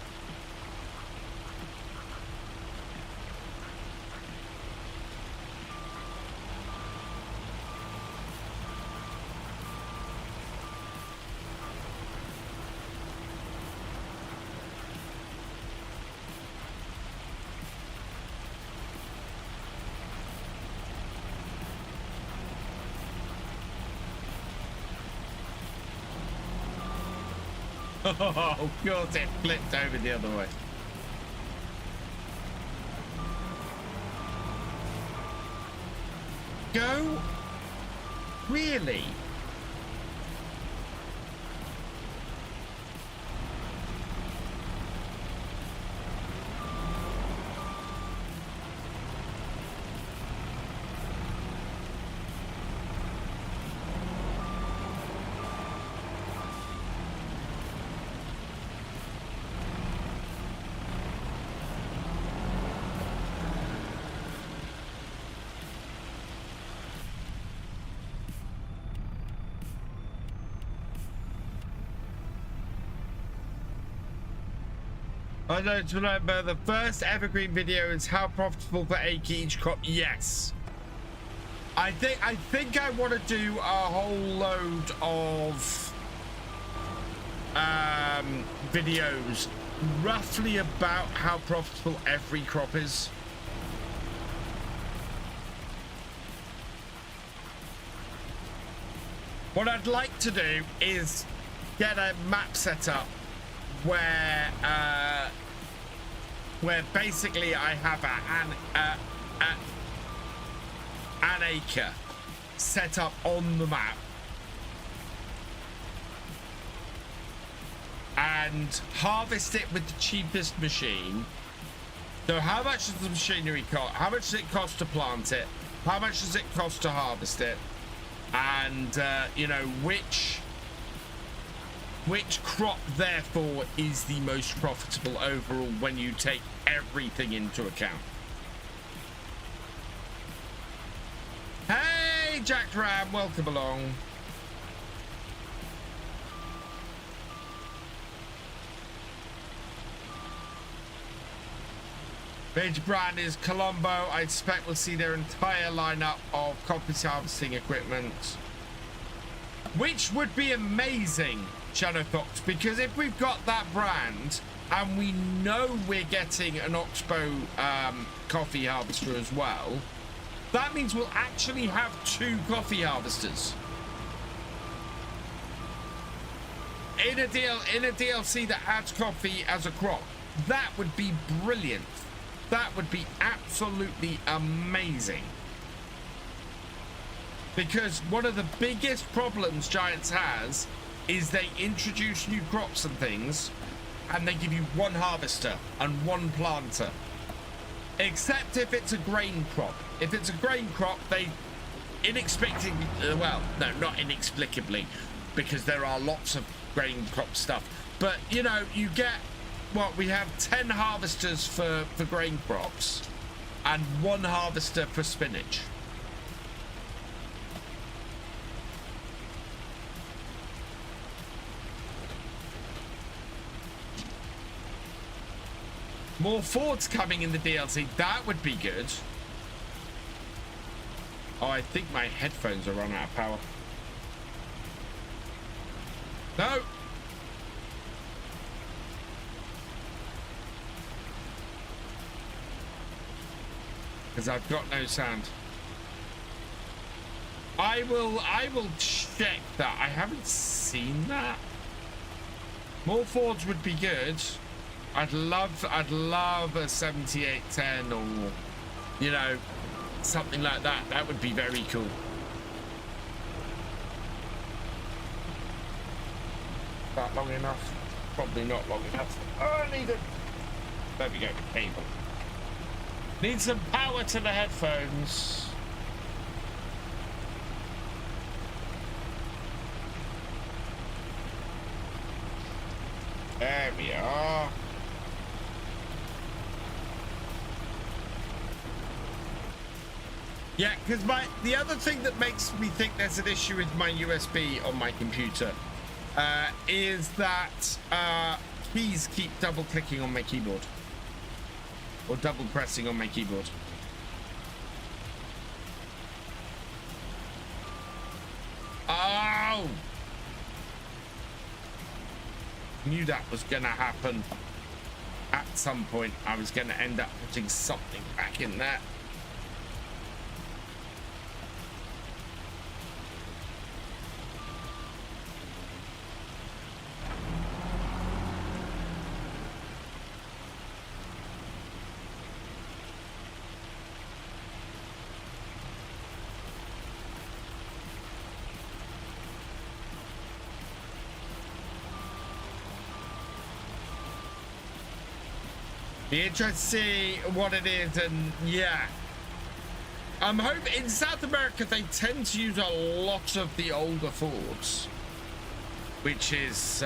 Oh, of course it flipped over the other way. Go? Really? I don't remember the first evergreen video is how profitable per acre each crop. Yes. I think I want to do a whole load of videos roughly about how profitable every crop is. What I'd like to do is get a map set up where basically I have an acre set up on the map and harvest it with the cheapest machine. So how much does the machinery cost? How much does it cost to plant it? How much does it cost to harvest it? And you know, which crop therefore is the most profitable overall when you take everything into account. Hey Jack Ram, welcome along. Major brand is Colombo. I expect we'll see their entire lineup of copper harvesting equipment, which would be amazing, Shadow Fox, because if we've got that brand and we know we're getting an Oxbow coffee harvester as well, that means we'll actually have 2 coffee harvesters in a DLC that adds coffee as a crop. That would be brilliant. That would be absolutely amazing. Because one of the biggest problems Giants has is they introduce new crops and things and they give you 1 harvester and 1 planter. Except if it's a grain crop. If it's a grain crop, they inexplicably, well, no, not inexplicably, because there are lots of grain crop stuff. But, you know, you get, what, we have 10 harvesters for grain crops and 1 harvester for spinach. More Fords coming in the DLC. That would be good. Oh, I think my headphones are running out of power. No. Because I've got no sound. I will check that. I haven't seen that. More Fords would be good. I'd love a 7810 or, you know, something like that. That would be very cool. That long enough? Probably not long enough. Oh, I need a... There we go, cable. Need some power to the headphones. There we are. Yeah, because the other thing that makes me think there's an issue with my USB on my computer is that keys keep double clicking on my keyboard or double pressing on my keyboard. Oh! Knew that was gonna happen. At some point, I was gonna end up putting something back in there. Be interested to see what it is, and yeah, I'm hoping in South America they tend to use a lot of the older Fords, which is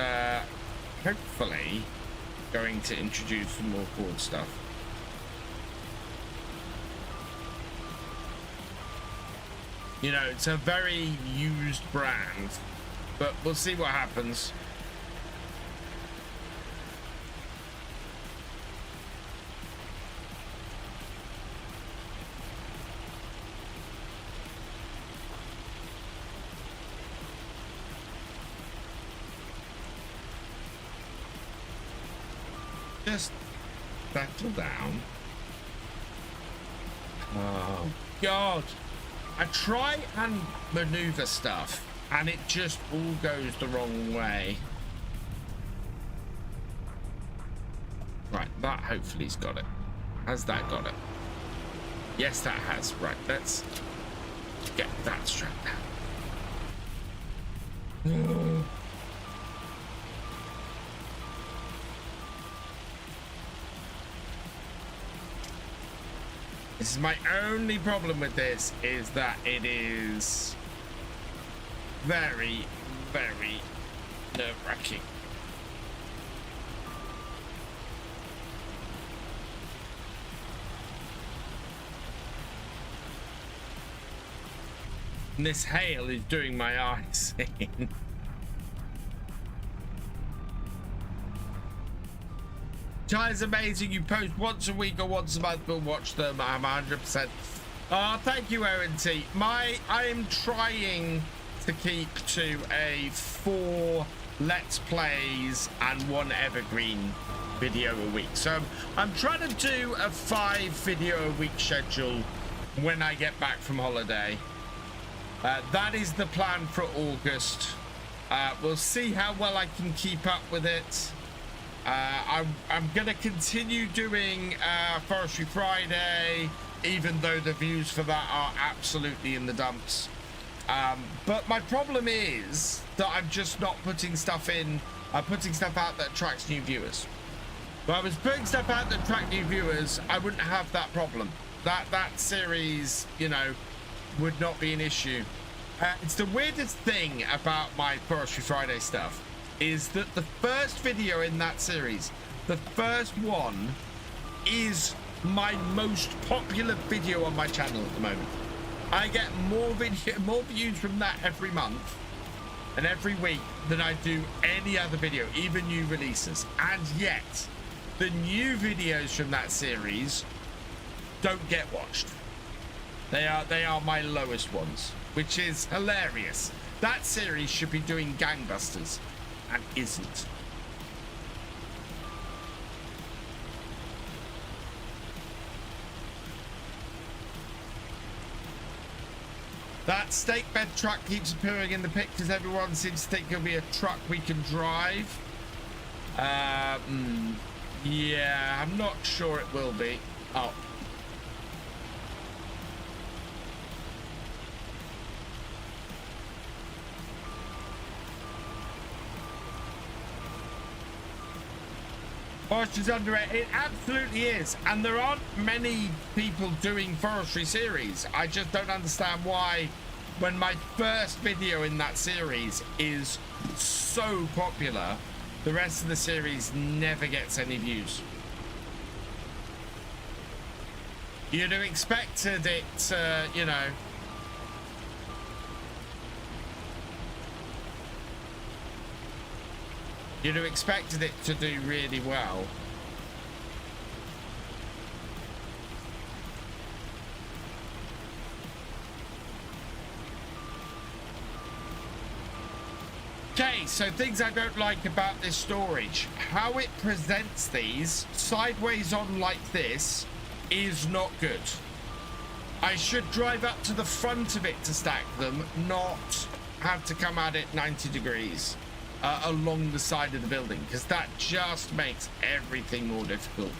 hopefully going to introduce some more Ford stuff. You know, it's a very used brand, but we'll see what happens. Just settle down. Oh God, I try and maneuver stuff and it just all goes the wrong way. Right, that hopefully's got it. Has that got it? Yes, that has. Right, let's to get that strap down. This is my only problem with this, is that it is very, very nerve-wracking. And this hail is doing my eyes in. Ty's amazing. You post once a week or once a month. We'll watch them. I'm 100%. Oh, thank you, Owen T. I am trying to keep to a 4 Let's Plays and 1 Evergreen video a week. So I'm trying to do a 5 video a week schedule when I get back from holiday. That is the plan for August. We'll see how well I can keep up with it. I'm gonna continue doing Forestry Friday, even though the views for that are absolutely in the dumps. But my problem is that I'm just not putting stuff in. I'm putting stuff out that attracts new viewers. If I was putting stuff out that attract new viewers, I wouldn't have that problem. That series, you know, would not be an issue. It's the weirdest thing about my Forestry Friday stuff, is that the first video in that series, the first one, is my most popular video on my channel at the moment. I get more views from that every month and every week than I do any other video, even new releases. And yet, the new videos from that series don't get watched. They are my lowest ones, which is hilarious. That series should be doing gangbusters and isn't. That stake bed truck keeps appearing in the pictures. Everyone seems to think it'll be a truck we can drive. Yeah, I'm not sure it will be. Oh. Forestry's underrated. It absolutely is, and there aren't many people doing forestry series. I just don't understand why, when my first video in that series is so popular, the rest of the series never gets any views. You'd have expected it, you know. You'd have expected it to do really well. Okay, so things I don't like about this storage. How it presents these sideways on like this is not good. I should drive up to the front of it to stack them, not have to come at it 90 degrees. Along the side of the building, because that just makes everything more difficult.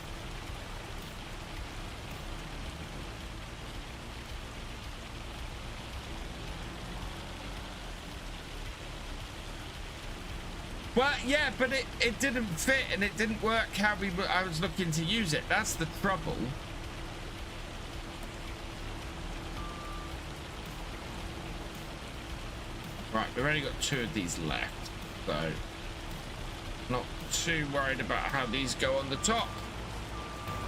Well, yeah, but it didn't fit and it didn't work how I was looking to use it. That's the trouble. Right, we've only got 2 of these left. So, not too worried about how these go on the top.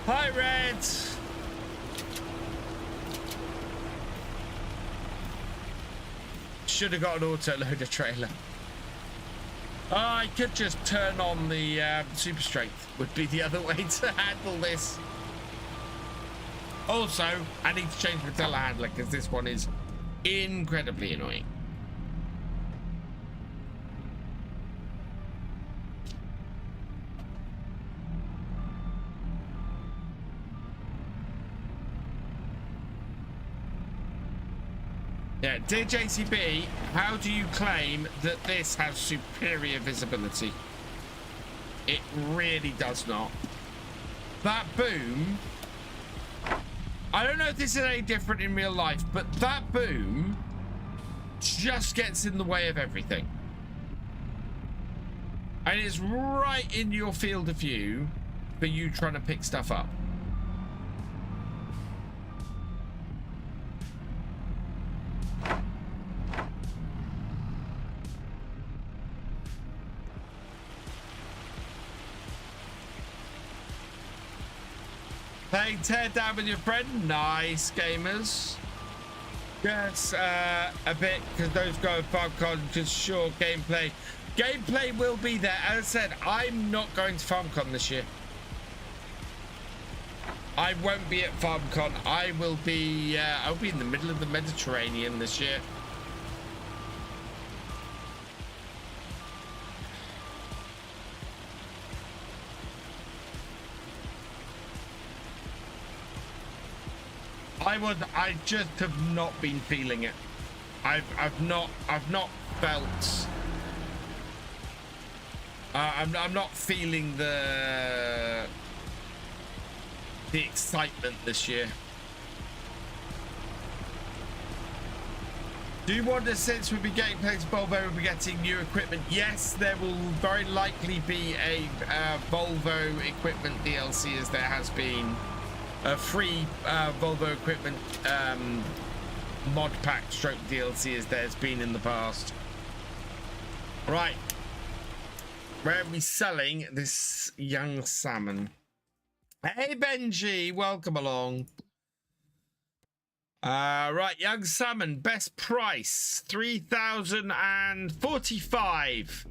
Hi, Red! Should have got an auto-loader trailer. I could just turn on the super strength, would be the other way to handle this. Also, I need to change my telehandler because this one is incredibly annoying. Yeah, dear JCB, how do you claim that this has superior visibility? It really does not. That boom I don't know if this is any different in real life, but that boom just gets in the way of everything. And it's right in your field of view for you trying to pick stuff up. Playing tear down with your friend. Nice, gamers. Yes, a bit, because those go FarmCon, because sure, gameplay will be there. As I said, I'm not going to FarmCon this year. I won't be at FarmCon. I will be I'll be in the middle of the Mediterranean this year. I just have not been feeling it. I've not felt. I'm not feeling the excitement this year. Do you want to, since we'll be getting places Volvo, we'll be getting new equipment? Yes, there will very likely be a Volvo equipment DLC, as there has been a free Volvo equipment mod pack stroke DLC as there's been in the past. Right, where are we selling this young salmon? Hey Benji, welcome along. Right, young salmon, best price 3,045.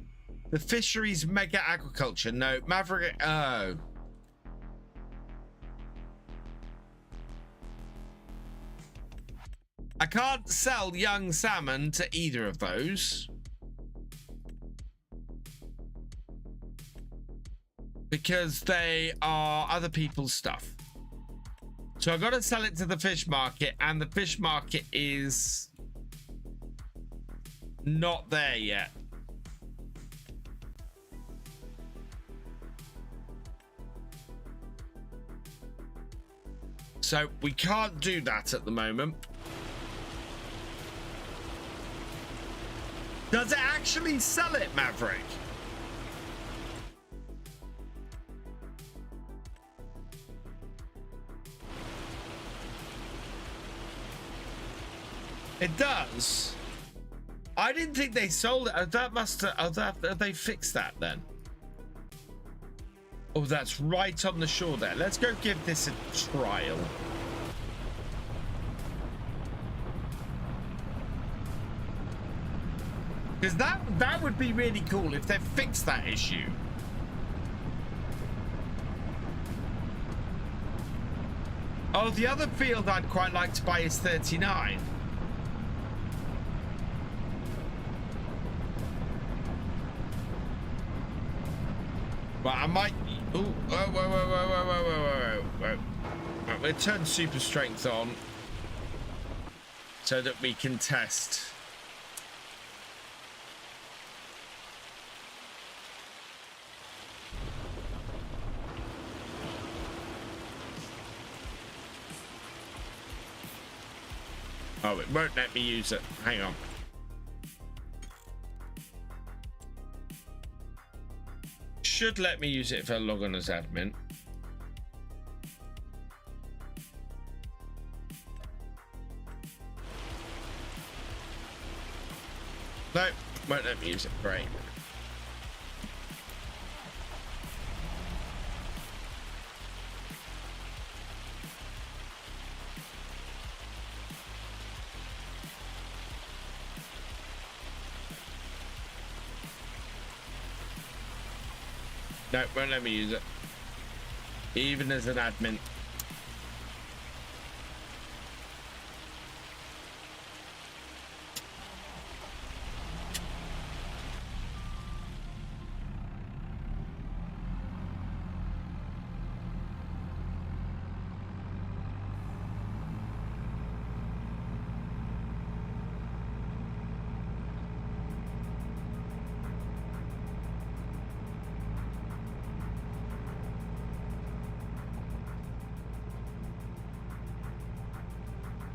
The fisheries mega agriculture. No, Maverick. Oh. I can't sell young salmon to either of those because they are other people's stuff. So I've got to sell it to the fish market, and the fish market is not there yet. So we can't do that at the moment. Does it actually sell it, Maverick? It does. I didn't think they sold it. That must have they fixed that then? Oh, that's right on the shore there. Let's go give this a trial. Because that would be really cool if they fixed that issue. Oh, the other field I'd quite like to buy is 39. But I might. Ooh, whoa. Right, we'll turn super strength on so that we can test. Oh, it won't let me use it. Hang on. Should let me use it if I log on as admin. No, won't let me use it. Great. No, won't let me use it. Even as an admin.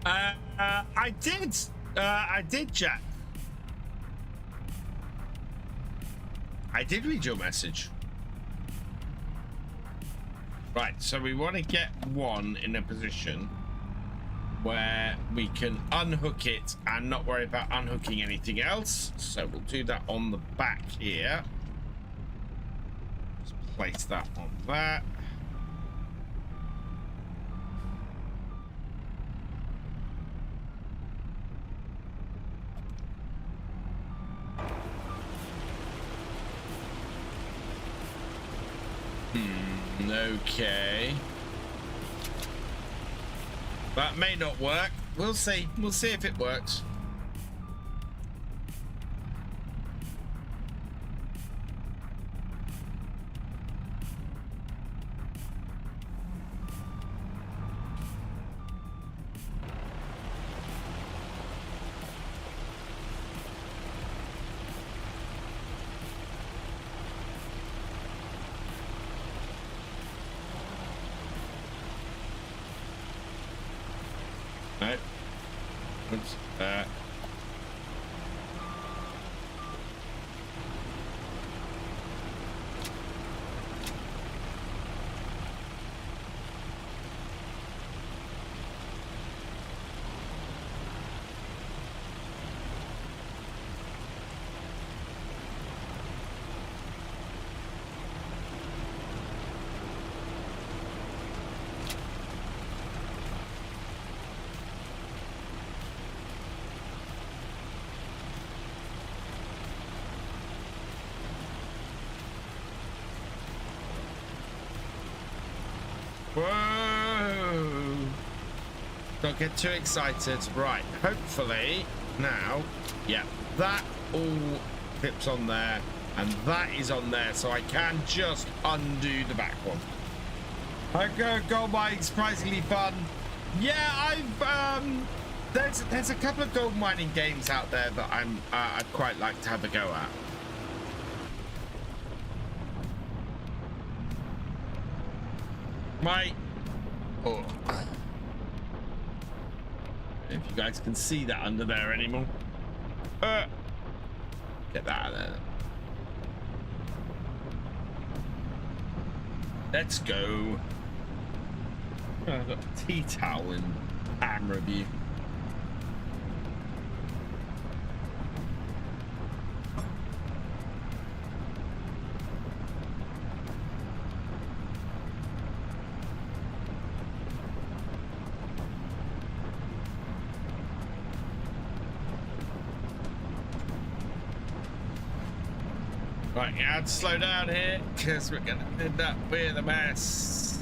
I did, Jack. I did read your message. Right, so we want to get one in a position where we can unhook it and not worry about unhooking anything else. So we'll do that on the back here. Just place that on that. Okay. That may not work. We'll see. We'll see if it works. No. Oops. Whoa! Don't get too excited. Right, hopefully now, yeah, that all clips on there, and that is on there, so I can just undo the back one. Okay, gold mining, surprisingly fun. Yeah, there's a couple of gold mining games out there that I'd quite like to have a go at. Oh, if you guys can see that under there anymore, get that out of there. Let's go. I've got a tea towel in camera view. Right, you have to slow down here because we're going to end up with a mess.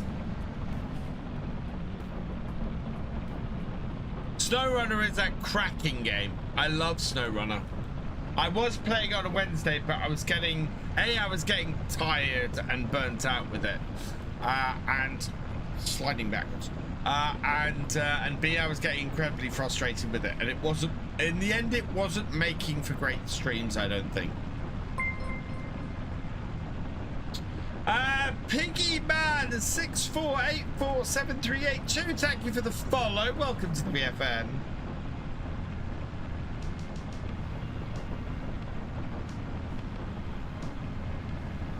SnowRunner is that cracking game. I love SnowRunner. I was playing on a Wednesday, but I was getting tired and burnt out with it, and sliding backwards, and B, I was getting incredibly frustrated with it, and it wasn't. In the end, it wasn't making for great streams, I don't think. Piggy Man 64847382, thank you for the follow. Welcome to the BFN.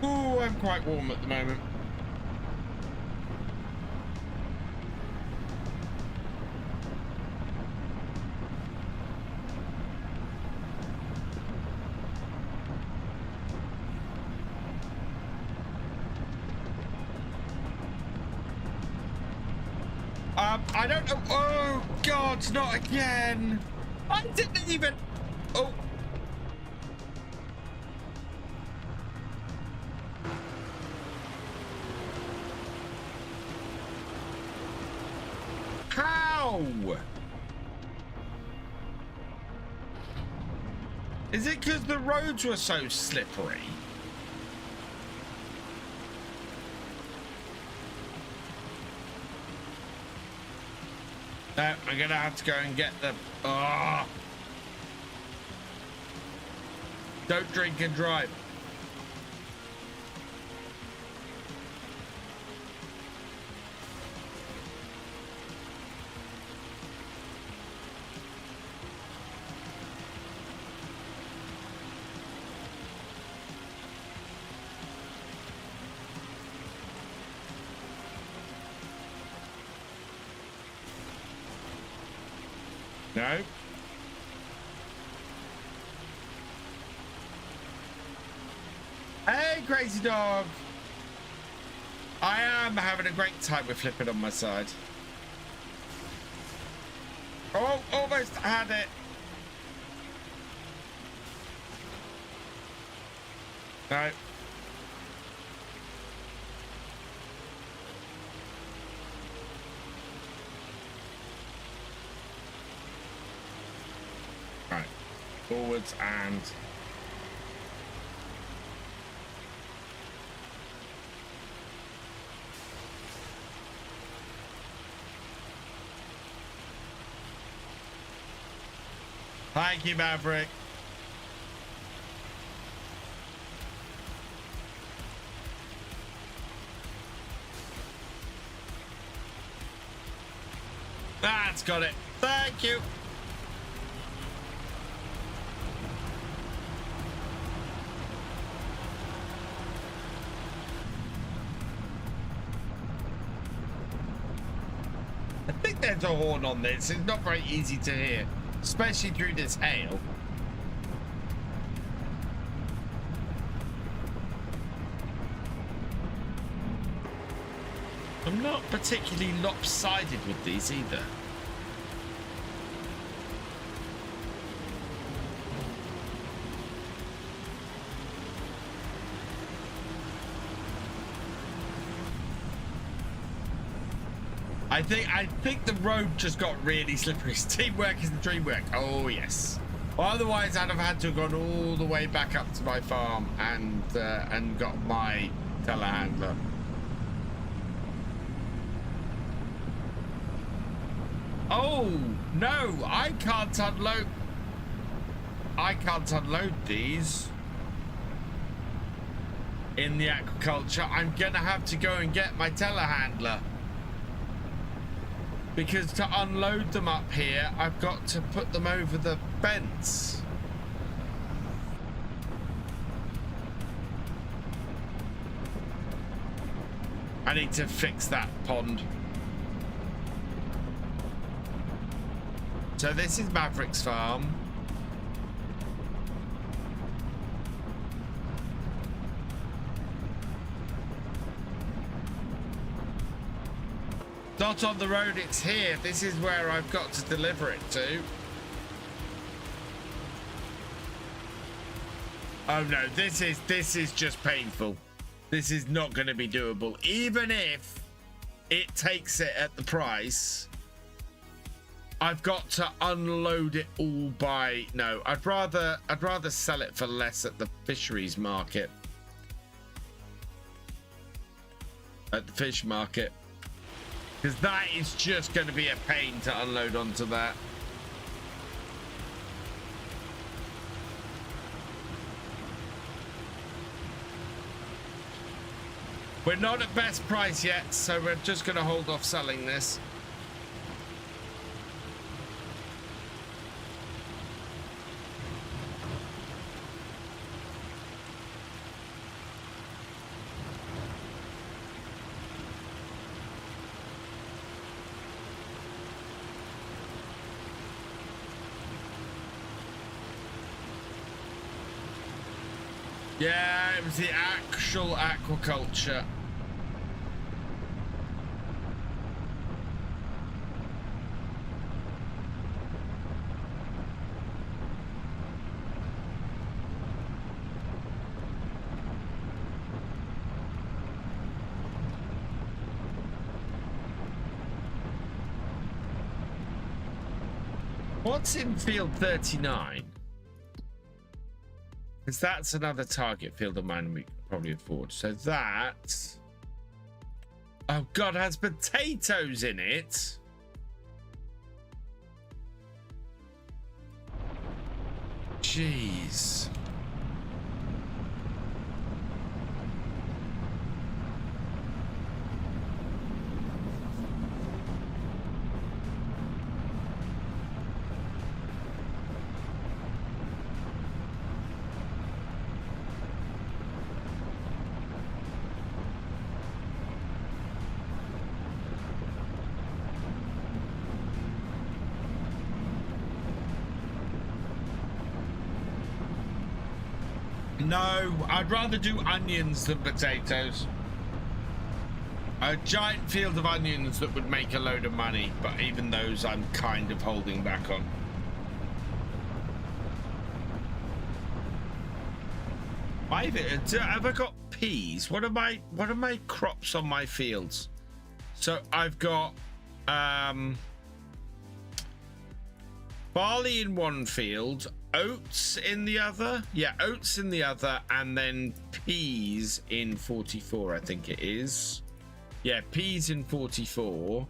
Ooh, I'm quite warm at the moment. I don't know. Oh God, not again. I didn't even. Oh. How? Is it because the roads were so slippery? No, I'm gonna have to go and get the. Oh. Don't drink and drive. No. Hey, crazy dog. I am having a great time with flipping on my side. Oh, almost had it. No. Right. Forwards and... Thank you, Maverick. That's got it. Thank you. I think there's a horn on this. It's not very easy to hear, especially through this hail. I'm not particularly lopsided with these either. I think the road just got really slippery. Teamwork is the dream work. Oh yes. Well, otherwise I'd have had to have gone all the way back up to my farm and got my telehandler. Oh no, I can't unload these in the aquaculture. I'm gonna have to go and get my telehandler, because to unload them up here I've got to put them over the fence. I need to fix that pond. So this is Maverick's farm. Not on the road, it's here. This is where I've got to deliver it to. Oh no, this is just painful. This is not going to be doable. Even if it takes it at the price, I've got to unload it all by... No, I'd rather sell it for less at the fisheries market. At the fish market. Because that is just going to be a pain to unload onto that. We're not at best price yet, so we're just going to hold off selling this. Yeah, it was the actual aquaculture. What's in field 39? Because that's another target field of mine we can probably afford. So that... Oh God, has potatoes in it. Jeez. No, I'd rather do onions than potatoes. A giant field of onions that would make a load of money, but even those I'm kind of holding back on. Have I got peas? What are my crops on my fields? So I've got barley in one field, oats in the other. Yeah, oats in the other, and then peas in 44, I think it is. Yeah, peas in 44.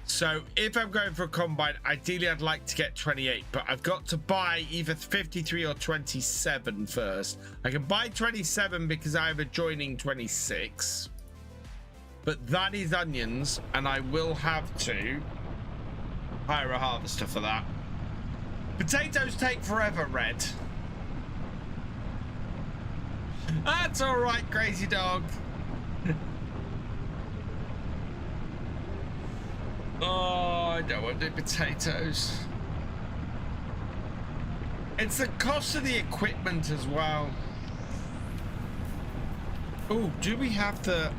So if I'm going for a combine, ideally I'd like to get 28, but I've got to buy either 53 or 27 first. I can buy 27 because I have a joining 26, but that is onions, and I will have to hire a harvester for that. Potatoes take forever, Red. That's all right, crazy dog. Oh, I don't want to do potatoes. It's the cost of the equipment as well. Oh, do we have the...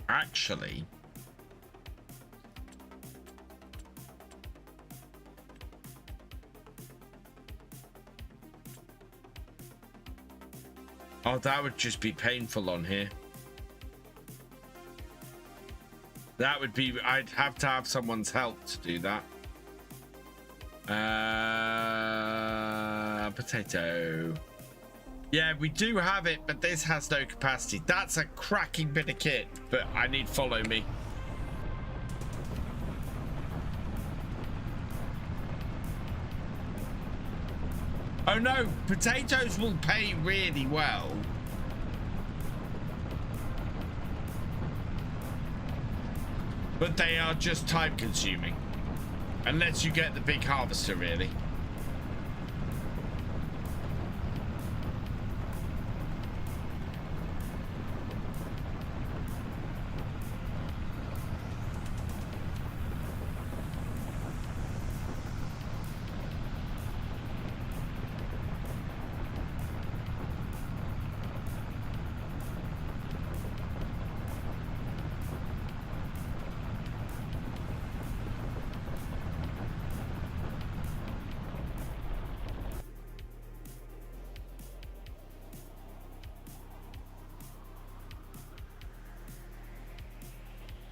Actually... Oh, that would just be painful on here. That would be... I'd have to have someone's help to do that. Potato. Yeah, we do have it, but this has no capacity. That's a cracking bit of kit, but I need follow me. Oh no, potatoes will pay really well. But they are just time consuming. Unless you get the big harvester, really.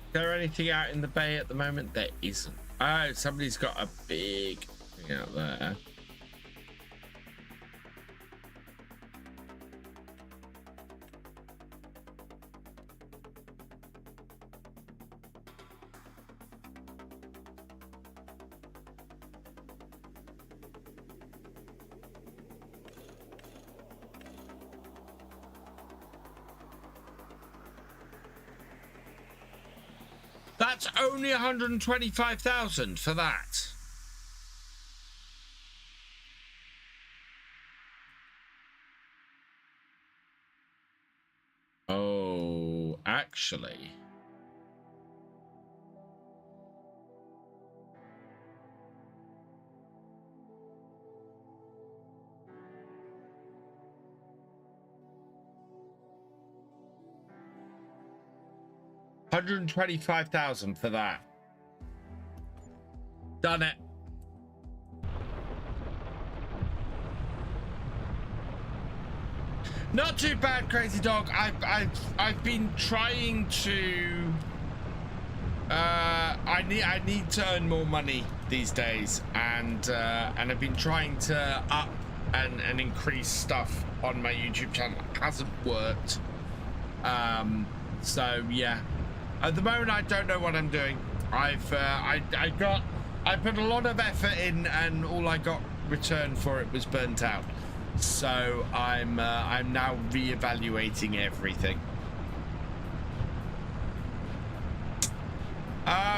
Is there anything out in the bay at the moment? There isn't. Oh, somebody's got a big thing out there. That's only 125,000 for that. Oh, actually. $125,000 for that. Done it. Not too bad, crazy dog. I've been trying to. I need to earn more money these days, and I've been trying to up and increase stuff on my YouTube channel. It hasn't worked. So yeah. At the moment, I don't know what I'm doing. I put a lot of effort in, and all I got returned for it was burnt out. So I'm now reevaluating everything.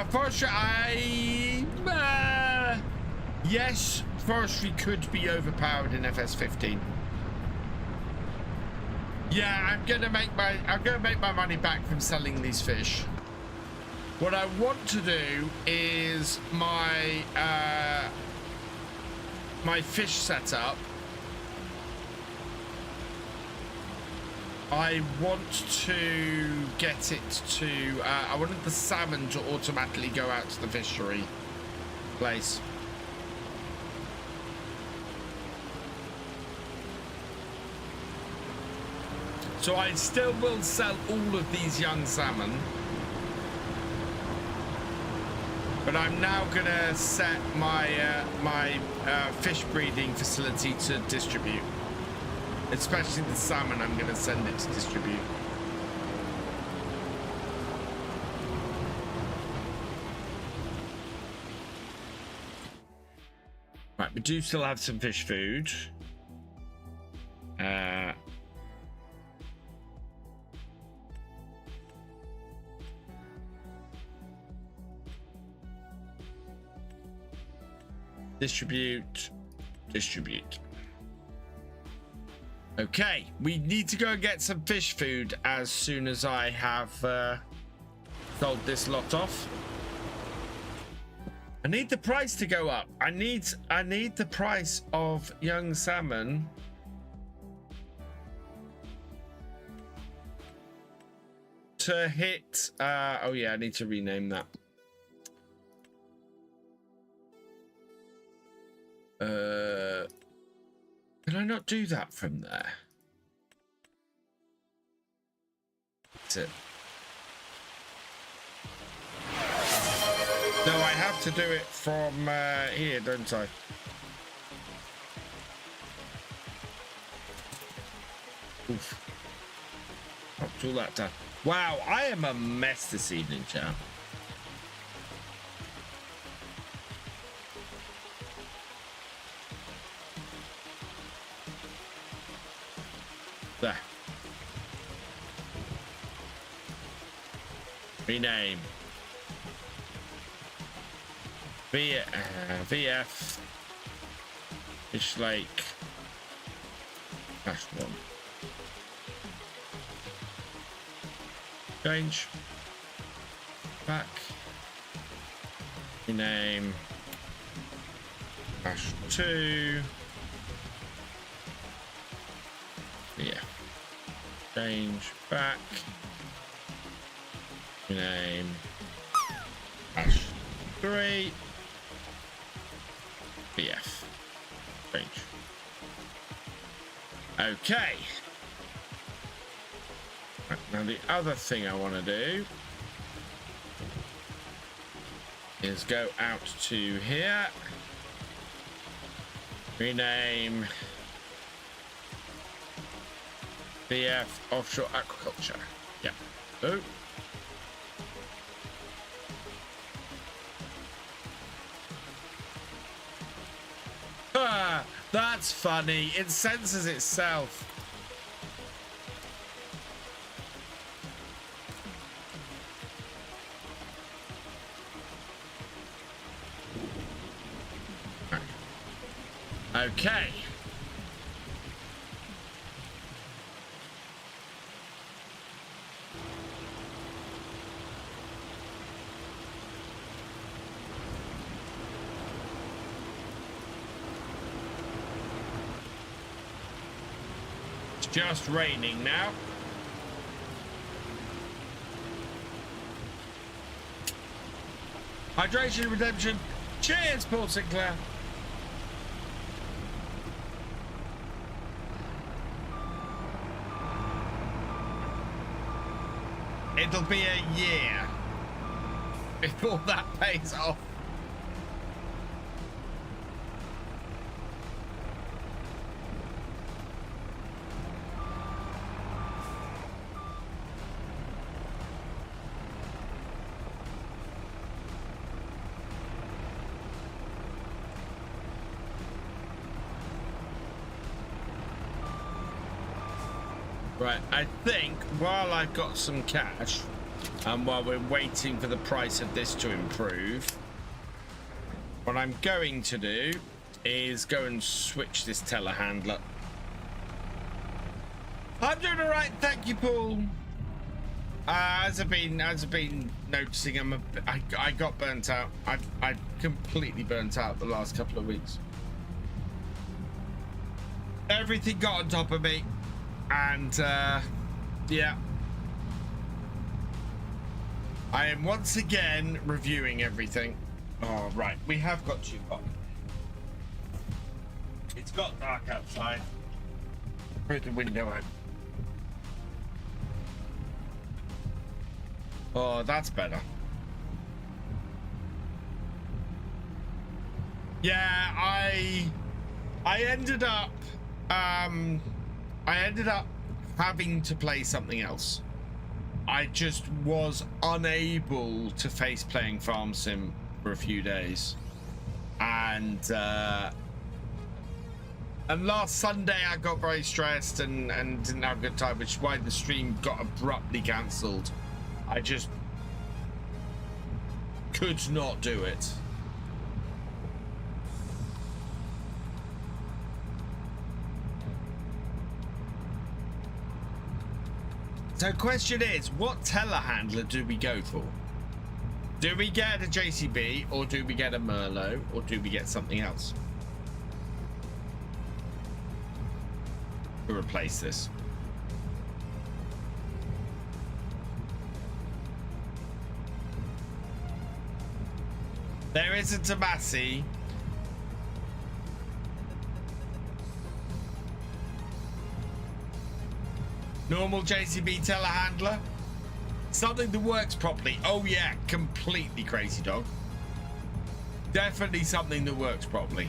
Forestry, yes, forestry could be overpowered in FS15. Yeah, I'm gonna make my money back from selling these fish. What I want to do is my my fish setup I want to get it to... I wanted the salmon to automatically go out to the fishery place. So I still will sell all of these young salmon. But I'm now gonna set my fish breeding facility to distribute. Especially the salmon, I'm gonna send it to distribute. Right, we do still have some fish food. Distribute. Okay, we need to go and get some fish food as soon as I have sold this lot off. I need the price to go up. I need the price of young salmon to hit. Oh yeah, I need to rename that. Can I not do that from there? That's it. No, I have to do it from here, don't I? Oof. Knocked all that down. Wow, I am a mess this evening, chat. There. Rename. VF Fish Lake Dash 1. Change. Back. Rename. Dash 2. Yeah. Change back. Name. Dash 3. BF. Change. Okay. Right, now the other thing I want to do is go out to here. Rename. BF Offshore Aquaculture. Yeah. Oh. Ah, that's funny. It censors itself. Okay. Just raining now. Hydration redemption. Cheers, Paul Sinclair. It'll be a year before that pays off. Right, I think while I've got some cash and while we're waiting for the price of this to improve, what I'm going to do is go and switch this telehandler. I'm doing all right, thank you, Paul. As I've been noticing, I got burnt out. I completely burnt out the last couple of weeks. Everything got on top of me. And Yeah. I am once again reviewing everything. Oh, right. We have got too hot. It's got dark outside. Put the window open. Oh, that's better. Yeah, I ended up having to play something else. I just was unable to face playing Farm Sim for a few days, and last Sunday I got very stressed and didn't have a good time, which is why the stream got abruptly cancelled. I just could not do it. So question is, what telehandler do we go for? Do we get a JCB, or do we get a Merlot, or do we get something else to replace this? There isn't a Massey. Normal JCB telehandler. Something that works properly. Oh yeah, completely crazy dog. Definitely something that works properly.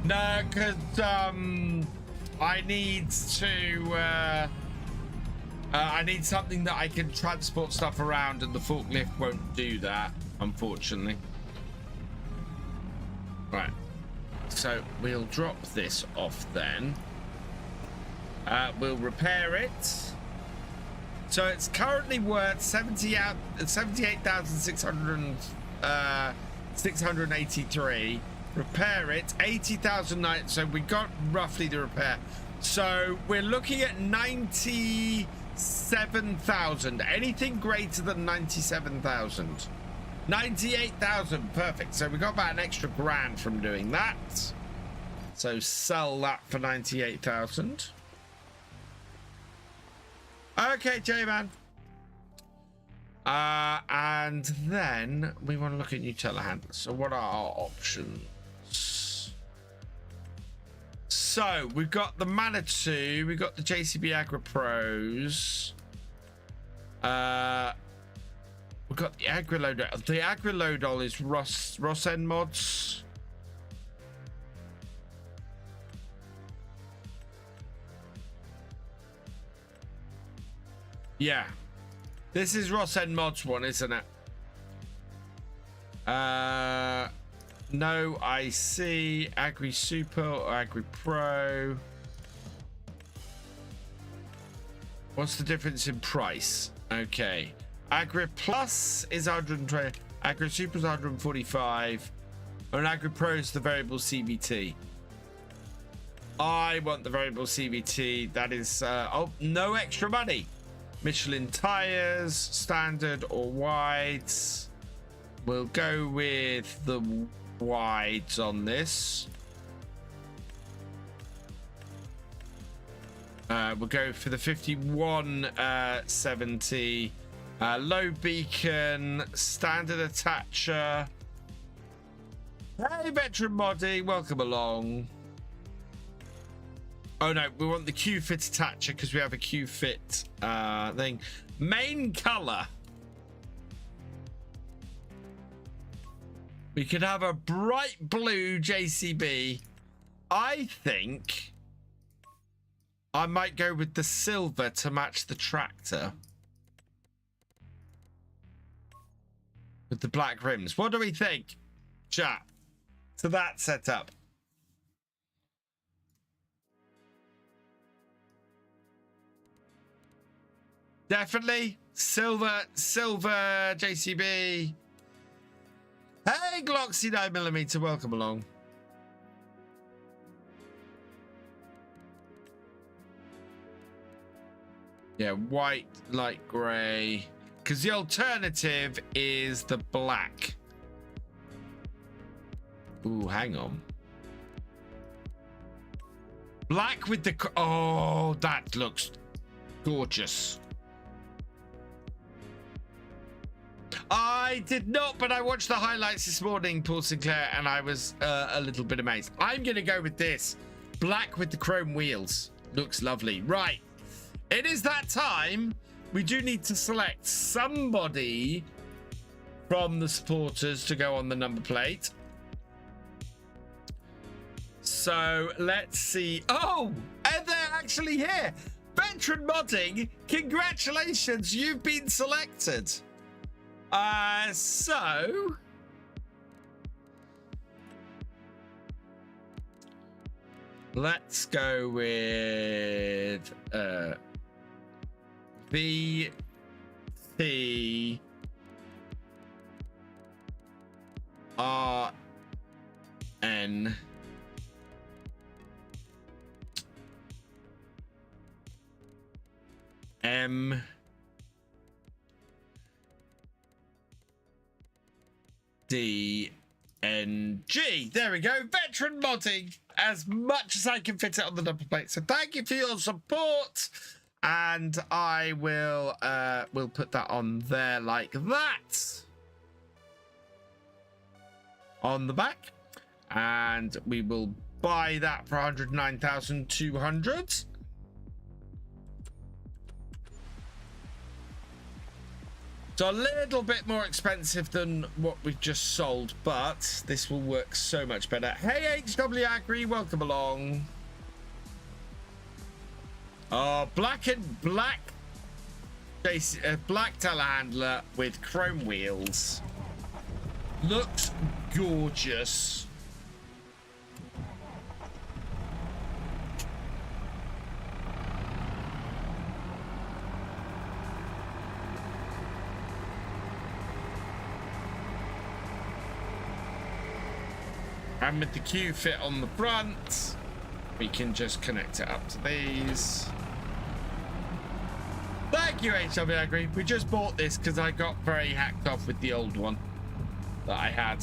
No, because I need to I need something that I can transport stuff around, and the forklift won't do that, unfortunately. Right, so we'll drop this off then. We'll repair it. So it's currently worth 78,683. Repair it 80,000. So we got roughly the repair. So we're looking at 97,000. Anything greater than 97,000. 98,000. Perfect. So we got about an extra grand from doing that. So sell that for 98,000. Okay, J-Man. And then we want to look at new telehandlers. So what are our options? So we've got the Manitou, we've got the JCB Agri Pros. We've got the Agri-Loader. The Agri-Loader is Ross End Mods. Yeah. This is Ross End Mods one, isn't it? No, I see Agri Super or Agri Pro. What's the difference in price? Okay. Agri Plus is 120. Agri Super is 145. And Agri Pro is the variable CVT. I want the variable CVT. That is, oh, no extra money. Michelin tires, standard or wides. We'll go with the wides on this. We'll go for the 5170. Low beacon, standard attacher. Hey, veteran Moddy, welcome along. Oh no, we want the Q-Fit attacher because we have a Q-Fit thing. Main color. We could have a bright blue JCB. I think I might go with the silver to match the tractor. With the black rims. What do we think, chat, to that setup? Definitely silver JCB. Hey, Gloxy 9mm, welcome along. Yeah, white, light grey. Because the alternative is the black. Ooh, hang on. Black with the... Oh, that looks gorgeous. I did not, but I watched the highlights this morning, Paul Sinclair, and I was a little bit amazed. I'm going to go with this. Black with the chrome wheels. Looks lovely. Right. It is that time. We do need to select somebody from the supporters to go on the number plate. So let's see. Oh, and they're actually here. Veteran Modding, congratulations. You've been selected. So let's go with VFGAMING. DNG. There we go. Veteran Modding. As much as I can fit it on the number plate. So thank you for your support. And I will we'll put that on there like that. On the back. And we will buy that for 109,200. So a little bit more expensive than what we've just sold, but this will work so much better. Hey, HW Agri, welcome along. Oh, black and black. Black telehandler with chrome wheels. Looks gorgeous. And with the Q fit on the front, we can just connect it up to these. Thank you, HW Agri. We just bought this because I got very hacked off with the old one that I had.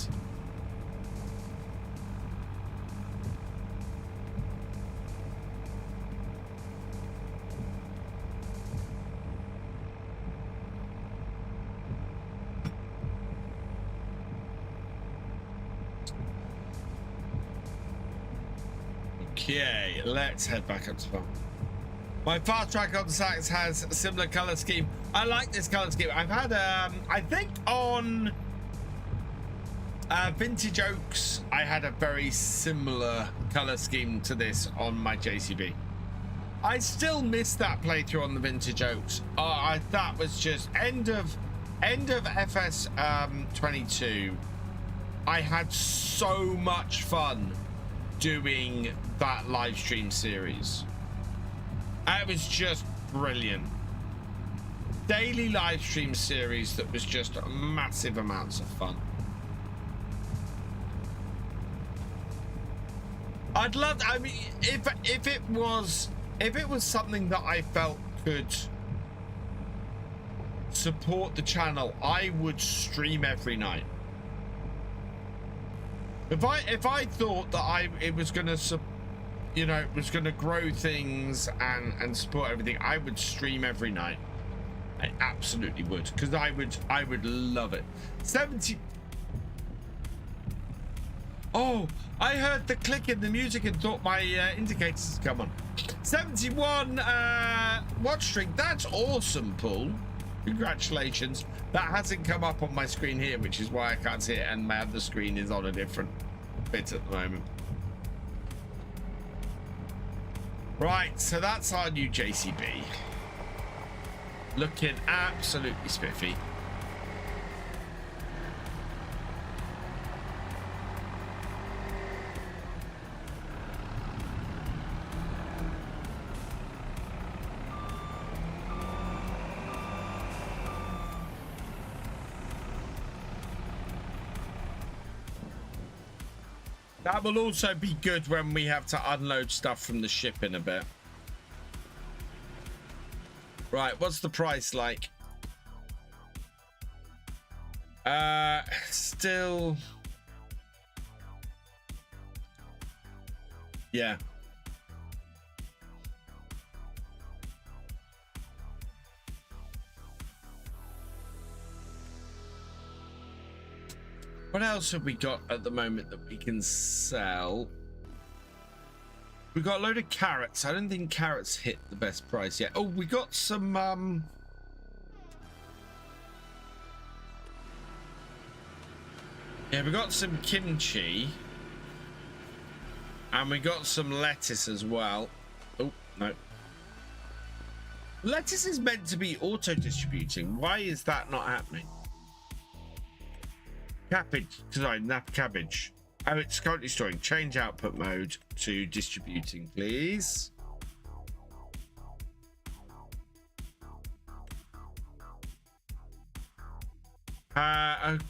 Okay, let's head back up to farm. My fast track on the Saks has a similar color scheme. I like this color scheme. I've had I think on Vintage Oaks, I had a very similar color scheme to this on my JCB. I still miss that playthrough on the Vintage Oaks. That was just end of FS25. I had so much fun doing that live stream series. It was just brilliant. Daily live stream series that was just massive amounts of fun. I'd love, I mean, if it was something that I felt could support the channel, I would stream every night. If I thought that it was gonna, you know, it was gonna grow things and support everything, I would stream every night. I absolutely would, because I would love it. 70. Oh, I heard the click in the music and thought my indicators had come on. 71 watch stream. That's awesome, Paul. Congratulations. That hasn't come up on my screen here, which is why I can't see it, and my other screen is on a different bit at the moment. Right, so that's our new JCB. Looking absolutely spiffy. That will also be good when we have to unload stuff from the ship in a bit. Right, what's the price like? Still... Yeah. What else have we got at the moment that we can sell? We got a load of carrots. I don't think carrots hit the best price yet. Oh, we got some yeah, we got some kimchi. And we got some lettuce as well. Oh, no. Lettuce is meant to be auto-distributing. Why is that not happening? Cabbage, sorry, not cabbage. Oh, it's currently storing. Change output mode to distributing, please.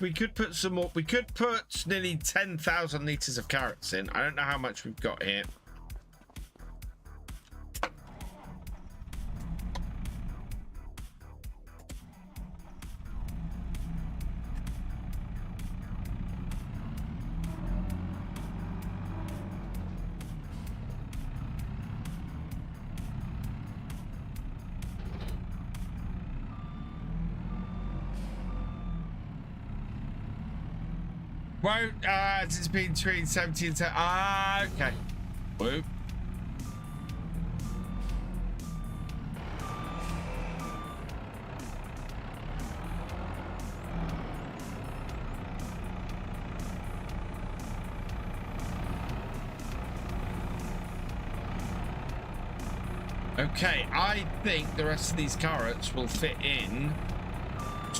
We could put some more. We could put nearly 10,000 liters of carrots in. I don't know how much we've got here. Won't, it's been between 70 and 10. Ah, okay. Whoop. Okay, I think the rest of these carrots will fit in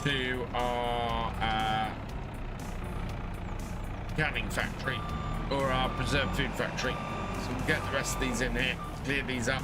to our canning factory or our preserved food factory. So we'll get the rest of these in here, clear these up.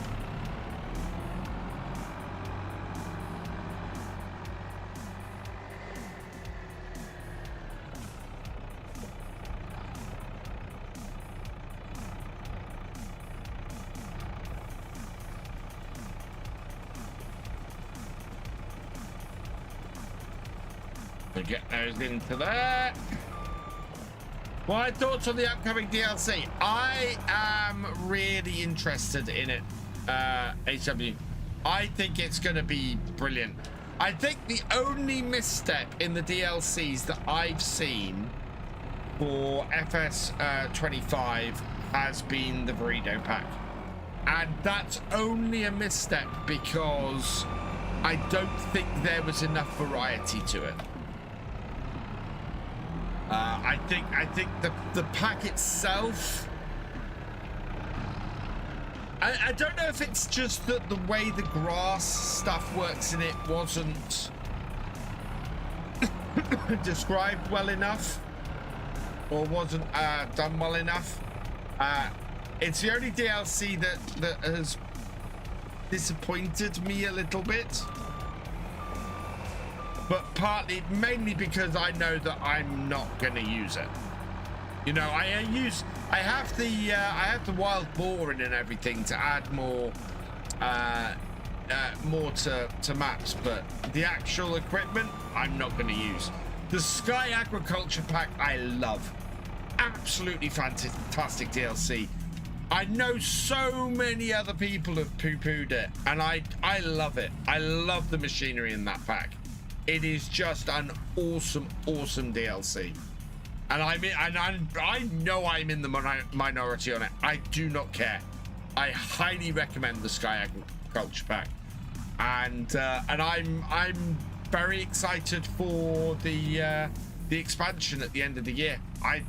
We'll get those into that. My thoughts on the upcoming DLC? I am really interested in it, HW. I think it's going to be brilliant. I think the only misstep in the DLCs that I've seen for FS25 has been the burrito pack. And that's only a misstep because I don't think there was enough variety to it. I think the pack itself, I don't know if it's just that the way the grass stuff works in it wasn't described well enough or wasn't done well enough. It's the only DLC that has disappointed me a little bit. But mainly because I know that I'm not going to use it. You know, I have the wild boar in and everything to add more to maps, but the actual equipment I'm not going to use. The Sky Agriculture Pack I love, absolutely fantastic DLC. I know so many other people have poo-pooed it, and I love it. I love the machinery in that pack. It is just an awesome DLC. And I know I'm in the minority on it. I do not care. I highly recommend the Sky Agriculture Pack. And I'm very excited for the expansion at the end of the year. I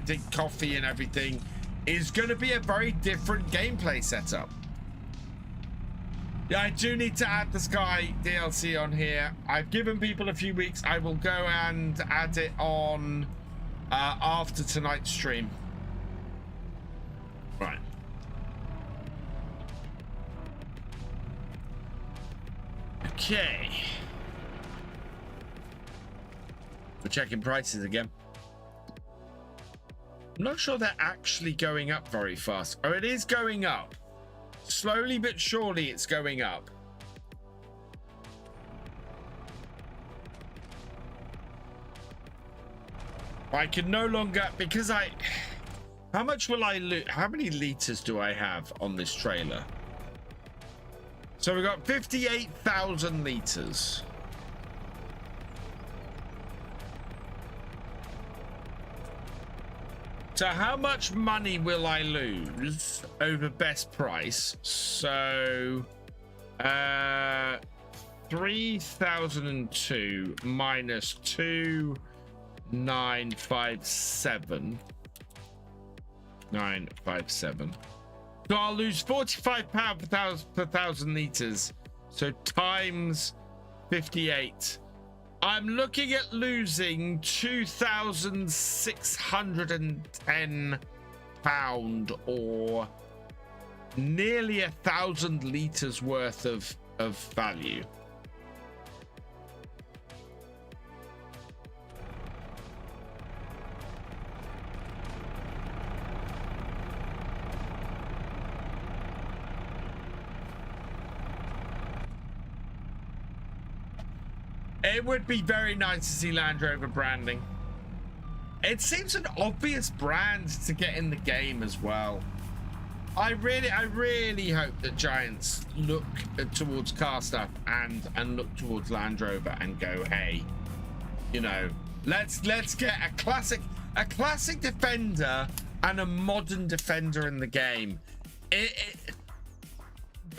think coffee and everything is going to be a very different gameplay setup. Yeah, I do need to add the Sky DLC on here. I've given people a few weeks. I will go and add it on after tonight's stream. Right. Okay. We're checking prices again. not sure they're actually going up very fast. Oh, it is going up. Slowly but surely it's going up. I can no longer, because how much will I lose? How many liters do I have on this trailer? So we've got 58,000 liters. So how much money will I lose over best price? So 3,002 minus 2,957. 957. So I'll lose £45 per thousand liters. So times 58. I'm looking at losing £2,610 or nearly 1,000 liters worth of value. It would be very nice to see Land Rover branding. It seems an obvious brand to get in the game as well. I really hope that Giants look towards car stuff and look towards Land Rover and go, hey, you know, let's get a classic defender and a modern defender in the game.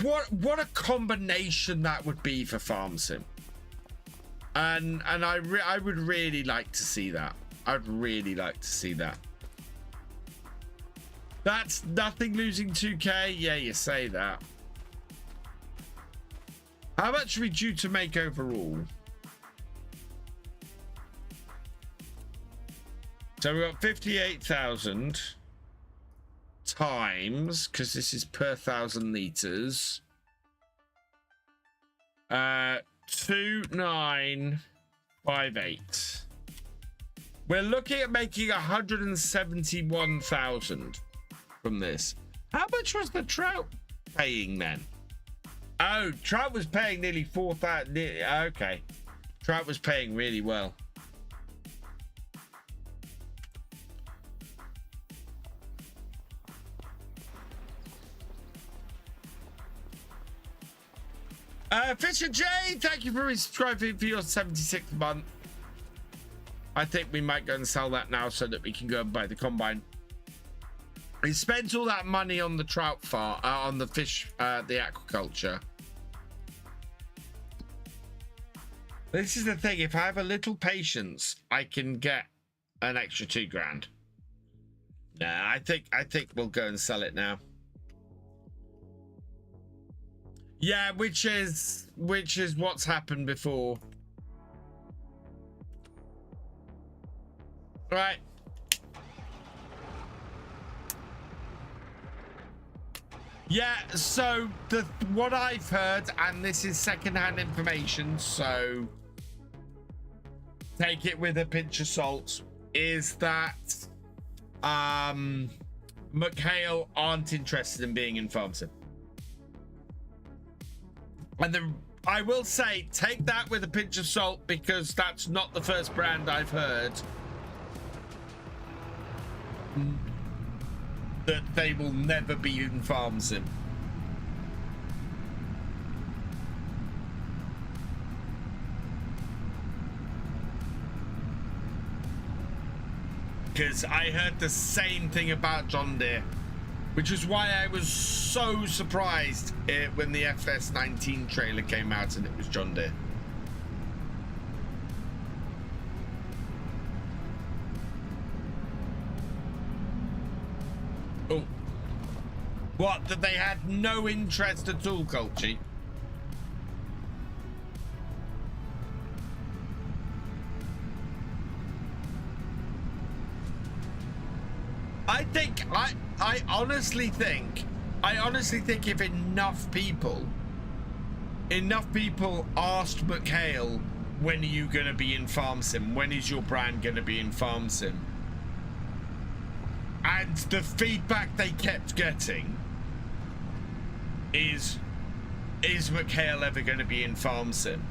What a combination that would be for Farm Sim. And I would really like to see that. I'd really like to see that. That's nothing losing 2K. Yeah, you say that. How much are we due to make overall? So we've got 58,000 times, because this is per 1,000 liters. 2,958. We're looking at making 171,000 from this. How much was the Trout paying then? Oh, Trout was paying nearly 4,000. Okay, Trout was paying really well. Fisher J, thank you for subscribing for your 76th month. I think we might go and sell that now so that we can go and buy the combine. We spent all that money on the trout farm, on the fish, the aquaculture. This is the thing. If I have a little patience, I can get an extra $2,000. Nah, I think we'll go and sell it now. Yeah, which is what's happened before. Right. Yeah, so what I've heard, and this is secondhand information, so take it with a pinch of salt, is that McHale aren't interested in being in Farm Sim. And I will say, take that with a pinch of salt, because that's not the first brand I've heard that they will never be in Farm Sim. Because I heard the same thing about John Deere, which is why I was so surprised when the FS19 trailer came out and it was John Deere. Oh, what? That they had no interest at all, Colchi? I honestly think if enough people asked McHale, when are you going to be in Farm Sim? When is your brand going to be in Farm Sim? And the feedback they kept getting is Mikhail ever going to be in Farm Sim?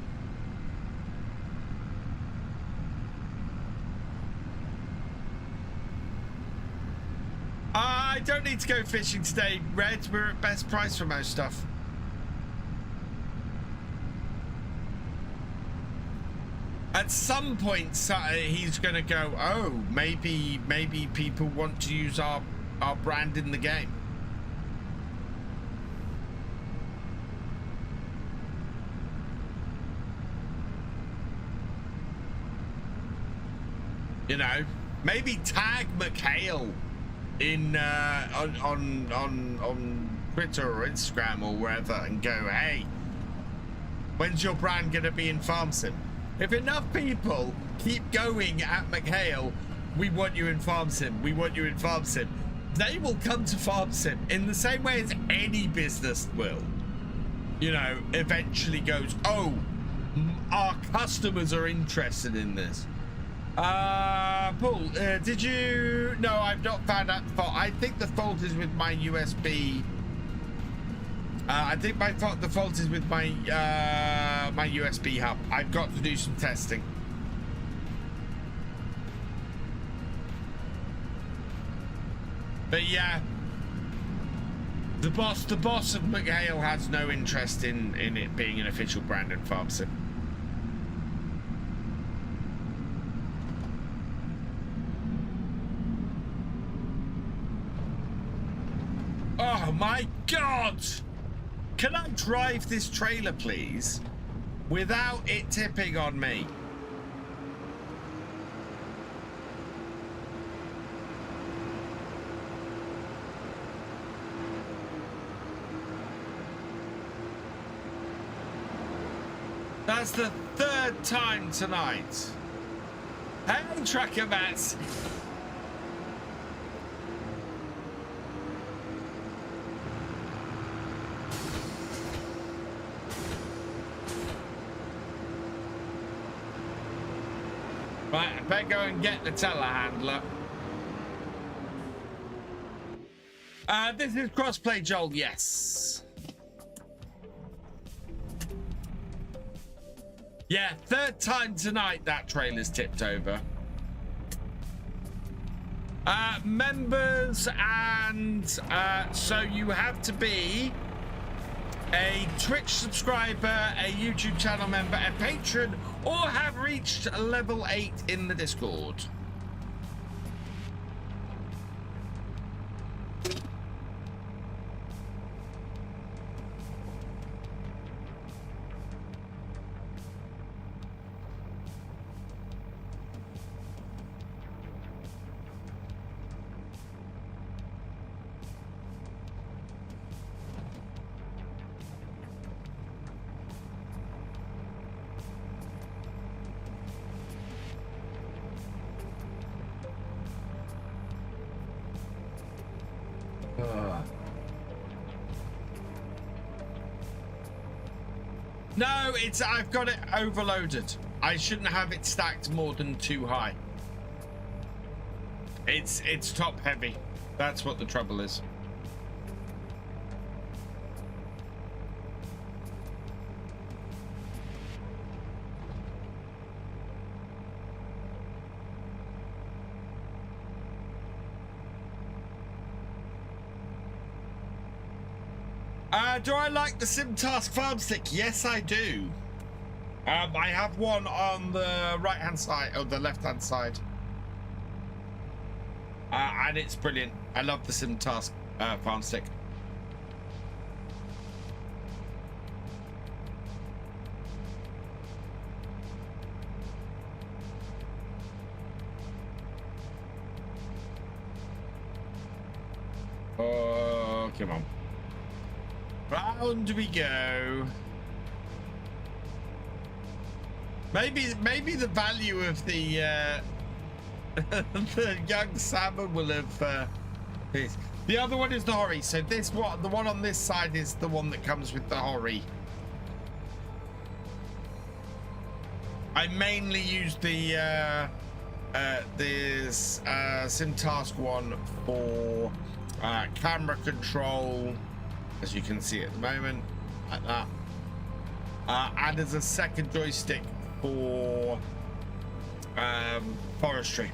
I don't need to go fishing today, Red. We're at best price for most stuff. At some point, he's going to go, oh, maybe people want to use our brand in the game. You know, maybe tag Mikhail in on Twitter or Instagram or wherever and go, hey, when's your brand gonna be in Farm Sim? If enough people keep going at Mikhail, we want you in Farm Sim, we want you in Farm Sim, they will come to Farm Sim in the same way as any business will. You know, eventually goes, oh, our customers are interested in this. Paul, did you... No, I've not found out the fault. I think the fault is with my USB. I think the fault is with my my USB hub. I've got to do some testing. But yeah, the boss of Mikhail has no interest in it being an official brand in Farm Sim. Oh my God! Can I drive this trailer, please, without it tipping on me? That's the third time tonight. Hey, Tracker Mats. Right, I better go and get the telehandler. This is crossplay, Joel, yes. Yeah, third time tonight that trailer's tipped over. Members, and so you have to be a Twitch subscriber, a YouTube channel member, a patron, or have reached level 8 in the Discord. No, I've got it overloaded. I shouldn't have it stacked more than 2 high. It's top heavy. That's what the trouble is. Do I like the SimTask farm stick? Yes, I do. I have one on the right-hand side, or the left-hand side. And it's brilliant. I love the SimTask farm stick. Oh, come on. Round we go. Maybe the value of the the young salmon will have this. The other one is the Hori. So this one, the one on this side is the one that comes with the Hori. I mainly use the there's sim task 1 for camera control, as you can see at the moment, like that. And there's a second joystick for forestry,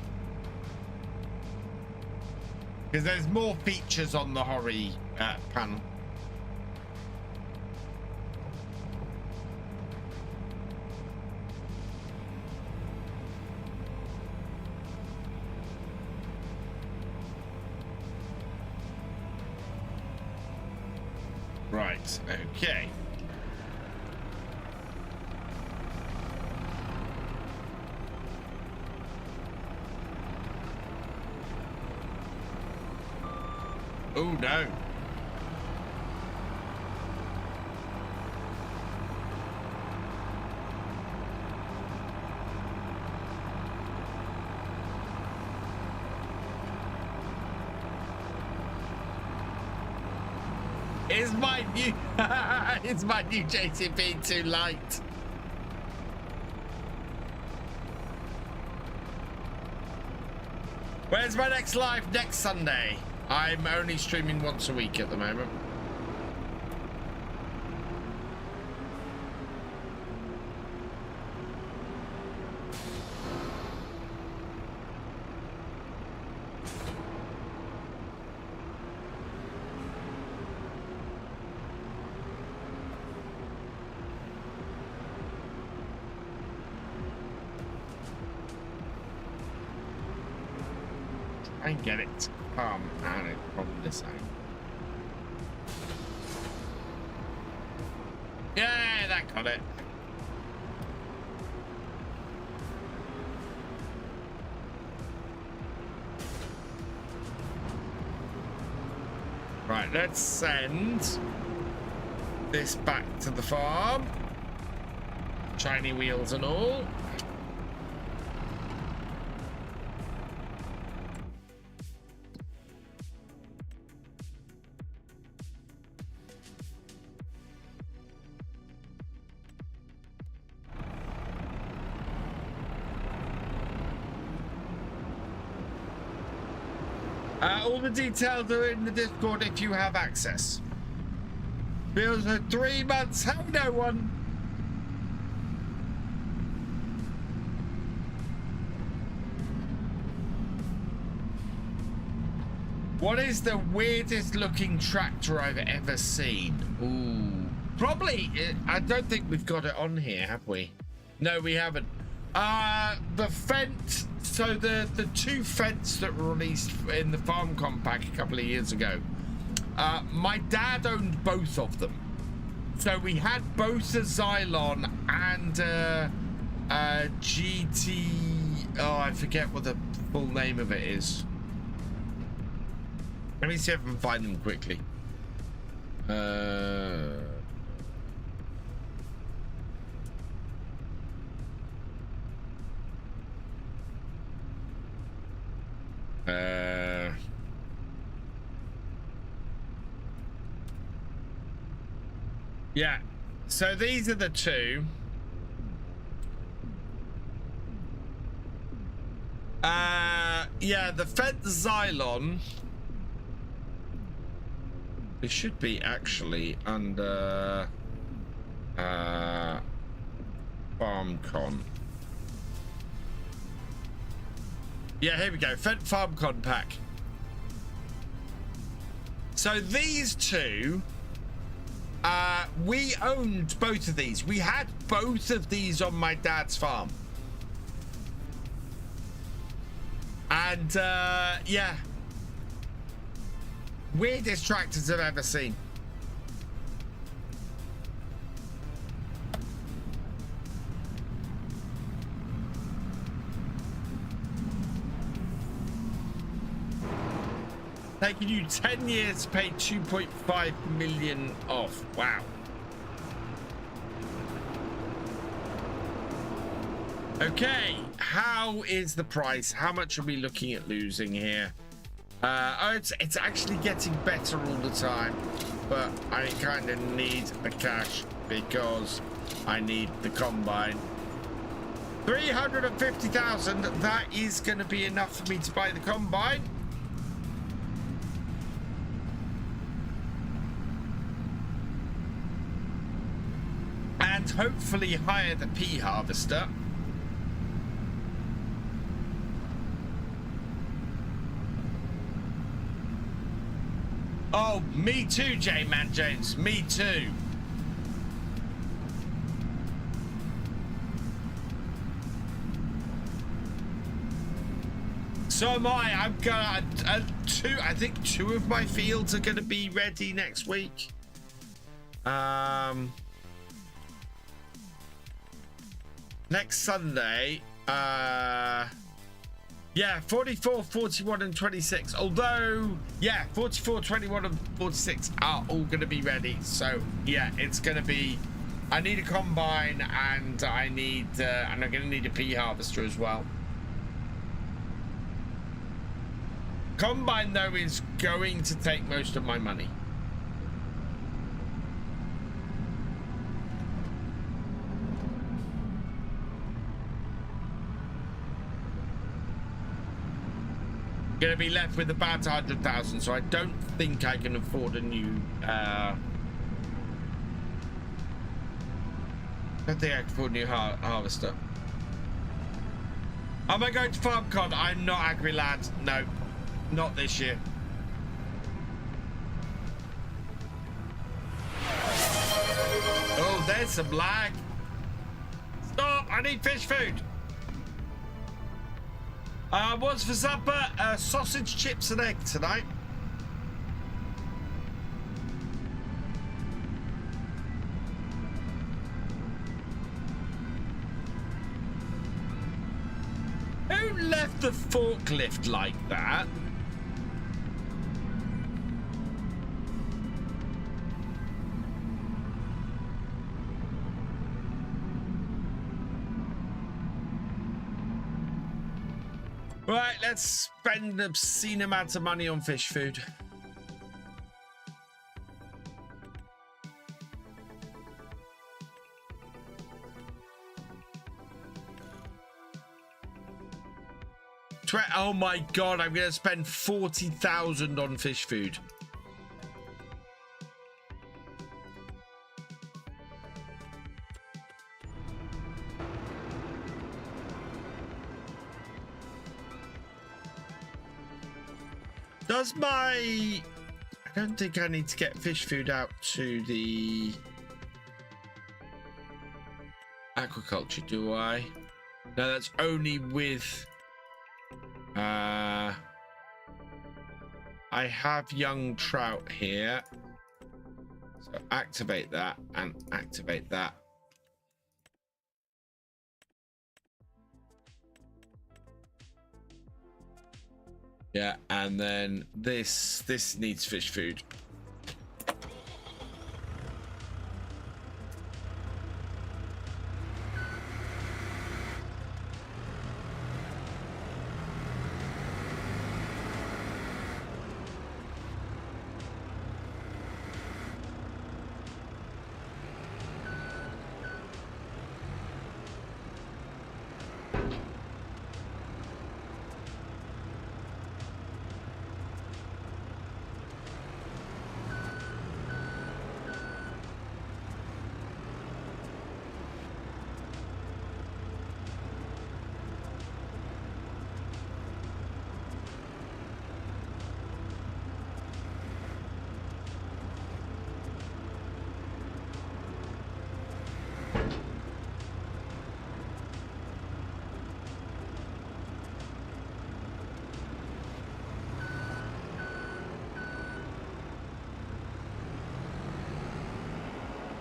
because there's more features on the Hori panel. Right, okay. Oh no. Is my new is my new JTB too light? Where's my next live? Next Sunday. I'm only streaming once a week at the moment. I get it. And it from this side. Yeah, that got it. Right, let's send this back to the farm. Shiny wheels and all. All the details are in the Discord if you have access. Bills for 3 months. How no one? What is the weirdest looking tractor I've ever seen? Ooh, probably. I don't think we've got it on here, have we? No, we haven't. The fence. So the 2 Fents that were released in the Farm Compact a couple of years ago, my dad owned both of them. So we had both a Xylon and GT. Oh, I forget what the full name of it is. Let me see if I can find them quickly. Yeah, so these are the 2. Yeah, the Fed Xylon. It should be actually under FarmCon. Yeah, here we go. Fed FarmCon pack. So these 2, we owned both of these. We had both of these on my dad's farm. And yeah, weirdest tractors I've ever seen. Taking you 10 years to pay 2.5 million off. Wow. Okay, how is the price? How much are we looking at losing here? Oh, it's actually getting better all the time, but I kind of need the cash because I need the combine. 350,000. That is going to be enough for me to buy the combine. And hopefully hire the pea harvester. Oh, me too, J-Man Jones. Me too. So am I. I'm gonna I think two of my fields are gonna be ready next week. Next Sunday. Yeah, 44, 41, and 26. Although, yeah, 44, 21, and 46 are all going to be ready. So, yeah, it's going to be... I need a combine, and I need... and I'm going to need a pea harvester as well. Combine, though, is going to take most of my money. Gonna be left with about 100,000, so I don't think I can afford a new I don't think I can afford a new harvester. Am I going to FarmCon? I'm not Agri Lad. No, not this year. Oh, there's some lag. Stop, I need fish food. What's for supper? Sausage, chips, and egg tonight. Who left the forklift like that? Right, let's spend an obscene amount of money on fish food. Oh my god, I'm going to spend 40,000 on fish food. Does my... I don't think I need to get fish food out to the aquaculture, do I? No, that's only with... I have young trout here. So activate that and activate that. Yeah, and then this needs fish food.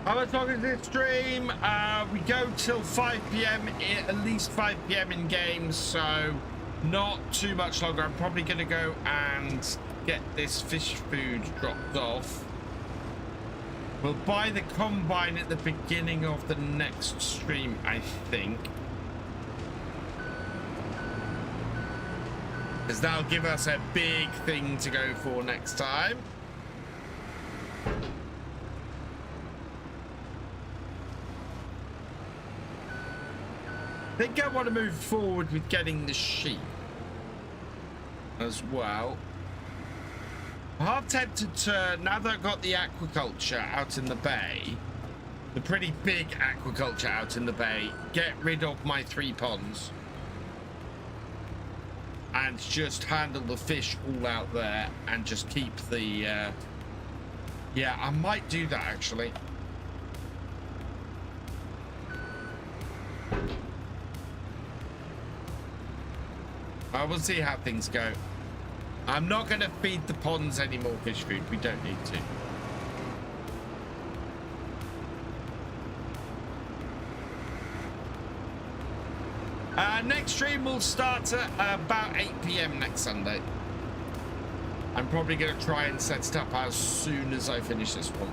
How much longer is this stream? We go till 5 PM, at least 5 PM in games, so not too much longer. I'm probably going to go and get this fish food dropped off. We'll buy the combine at the beginning of the next stream, I think. Because that'll give us a big thing to go for next time. think I want to move forward with getting the sheep as well. I'm half tempted to, now that I've got the aquaculture out in the bay, the pretty big aquaculture out in the bay, get rid of my 3 ponds and just handle the fish all out there and just keep the yeah, I might do that actually. I will see how things go. I'm not going to feed the ponds any more fish food. We don't need to. Next stream will start at about 8 PM next Sunday. I'm probably going to try and set it up as soon as I finish this one.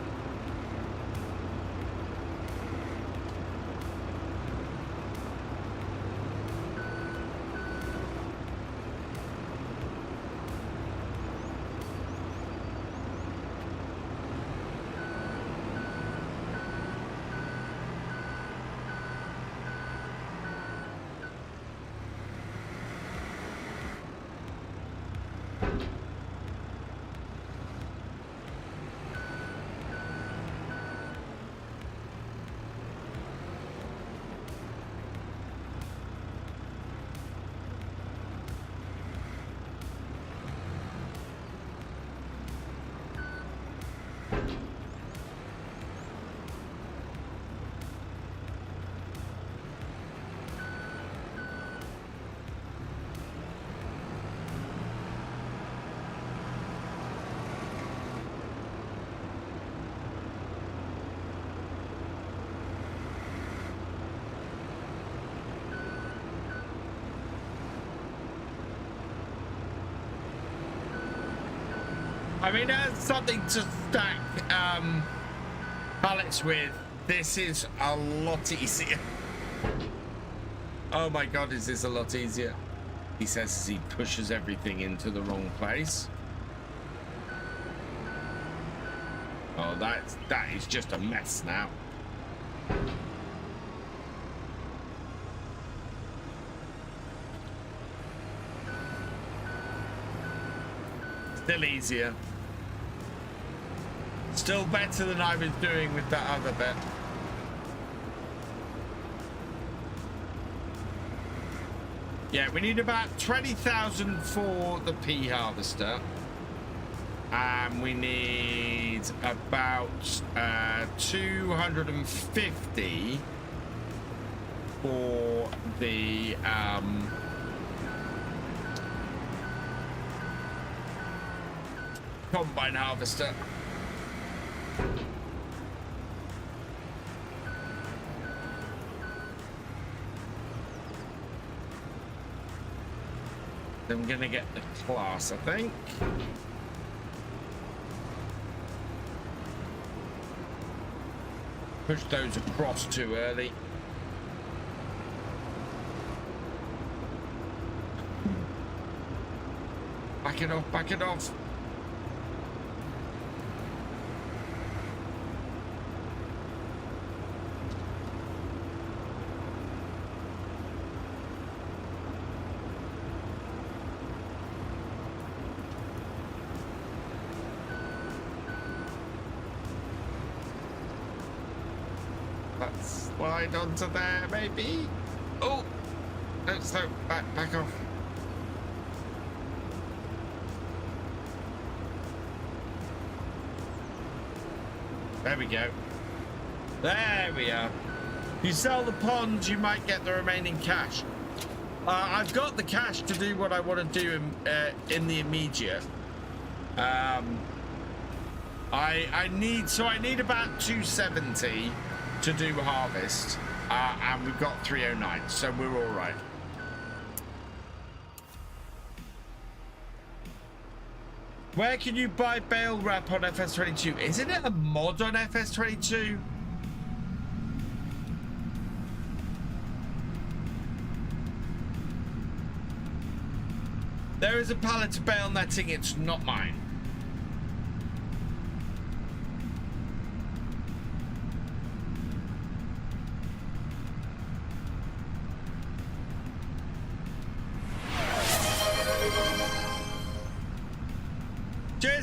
I mean, as something to stack pallets with, this is a lot easier. Oh my god, is this a lot easier? He says as he pushes everything into the wrong place. Oh, that is just a mess now. Still easier. Still better than I was doing with that other bit. Yeah, we need about 20,000 for the pea harvester. And we need about 250 for the combine harvester. I'm gonna get the class, I think. Push those across too early. Back it off, back it off. Let's slide onto there, maybe. Oh, no, slow, back off. There we go. There we are. You sell the ponds, you might get the remaining cash. I've got the cash to do what I want to do in the immediate. I need about 270 to do harvest, and we've got 309, so we're all right. Where can you buy bale wrap on FS22? Isn't it a mod on FS22? There is a pallet of bale netting, it's not mine.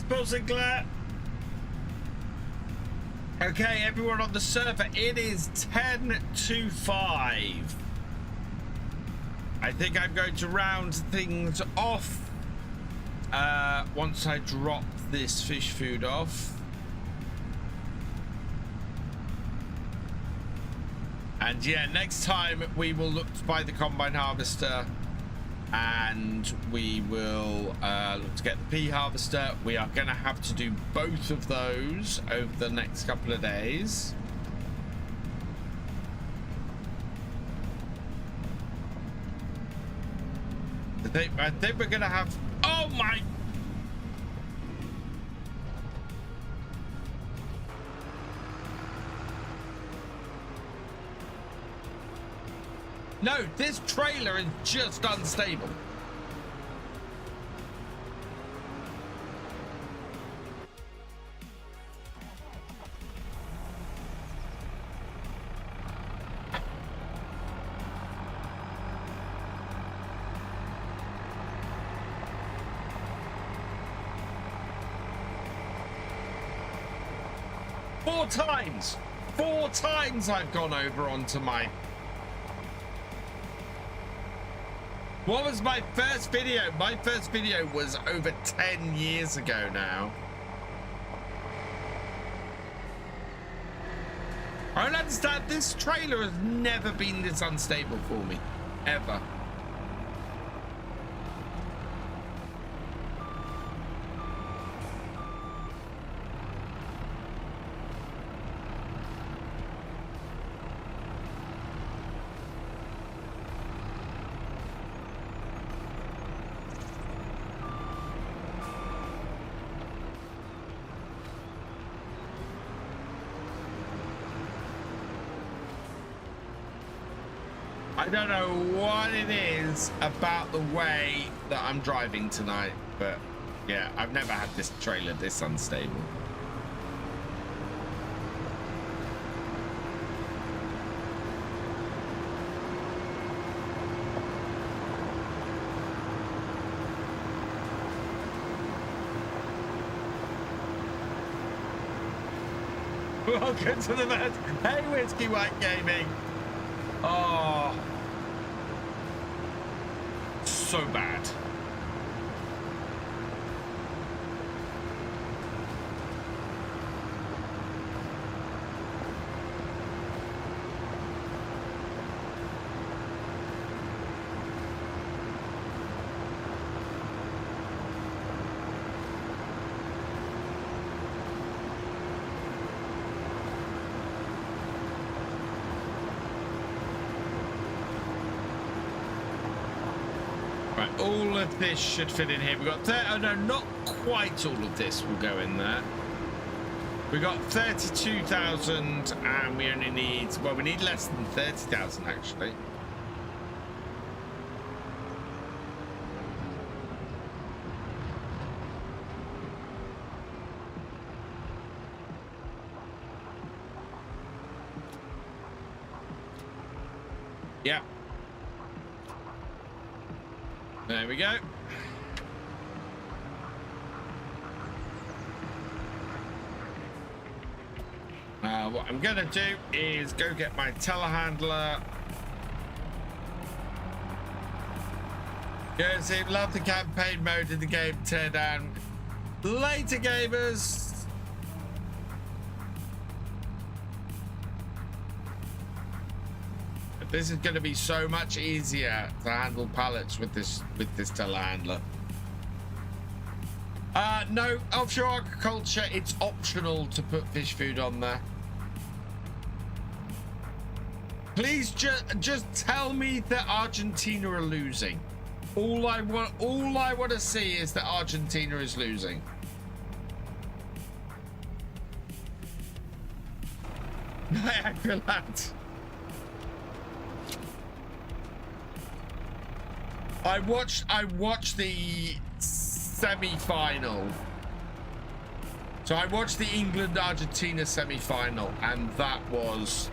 Paul Sinclair. Okay, everyone on the server, it is 10 to 5. I think I'm going to round things off once I drop this fish food off. And yeah, next time we will look to buy the combine harvester, and we will look to get the pea harvester. We are going to have to do both of those over the next couple of days. I think we're going to have... Oh my... No, this trailer is just unstable. Four times I've gone over onto my... What was my first video? My first video was over 10 years ago now. I don't understand. This trailer has never been this unstable for me, ever. I don't know what it is about the way that I'm driving tonight, but yeah, I've never had this trailer this unstable. Welcome to the man. Hey, Whiskey White Gaming. Oh, so bad. All of this should fit in here. We've got oh no, not quite all of this will go in there. We got 32,000 and we only need, well, we need less than 30,000 actually. Yeah. There we go. What I'm gonna do is go get my telehandler. Guys, love the campaign mode in the game. Tear down. Later, gamers. This is going to be so much easier to handle pallets with this telehandler. No, offshore agriculture, it's optional to put fish food on there. Please just tell me that Argentina are losing. All I want to see is that Argentina is losing. Niagara Land. I watched the semi-final. So I watched the England-Argentina semi-final, and that was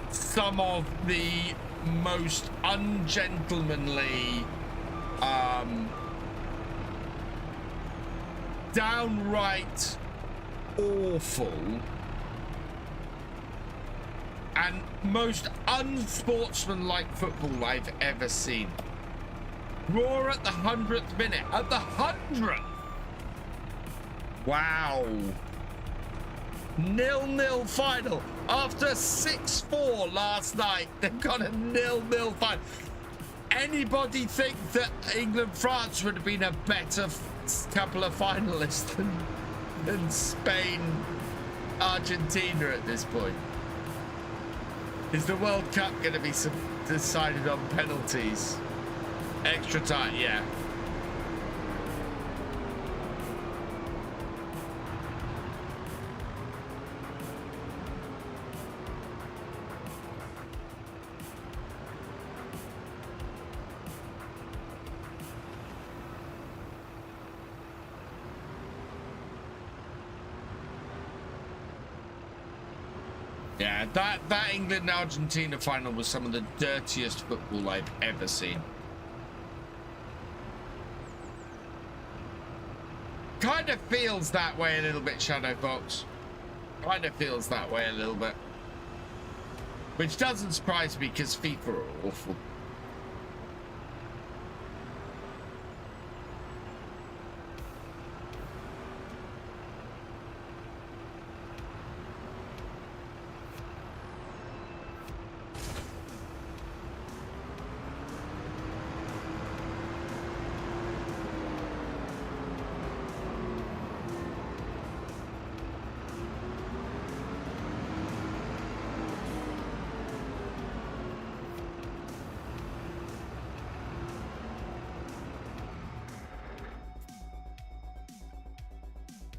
some of the most ungentlemanly downright awful and most unsportsmanlike football I've ever seen. Raw at the 100th minute. At the 100th! Wow. 0-0 final. After 6-4 last night, they've got a 0-0 final. Anybody think that England-France would have been a better couple of finalists than Spain-Argentina at this point? Is the World Cup going to be decided on penalties? Extra time, yeah. Yeah, that England-Argentina final was some of the dirtiest football I've ever seen. Kind of feels that way a little bit, Shadow Fox. Kind of feels that way a little bit. Which doesn't surprise me because FIFA are awful.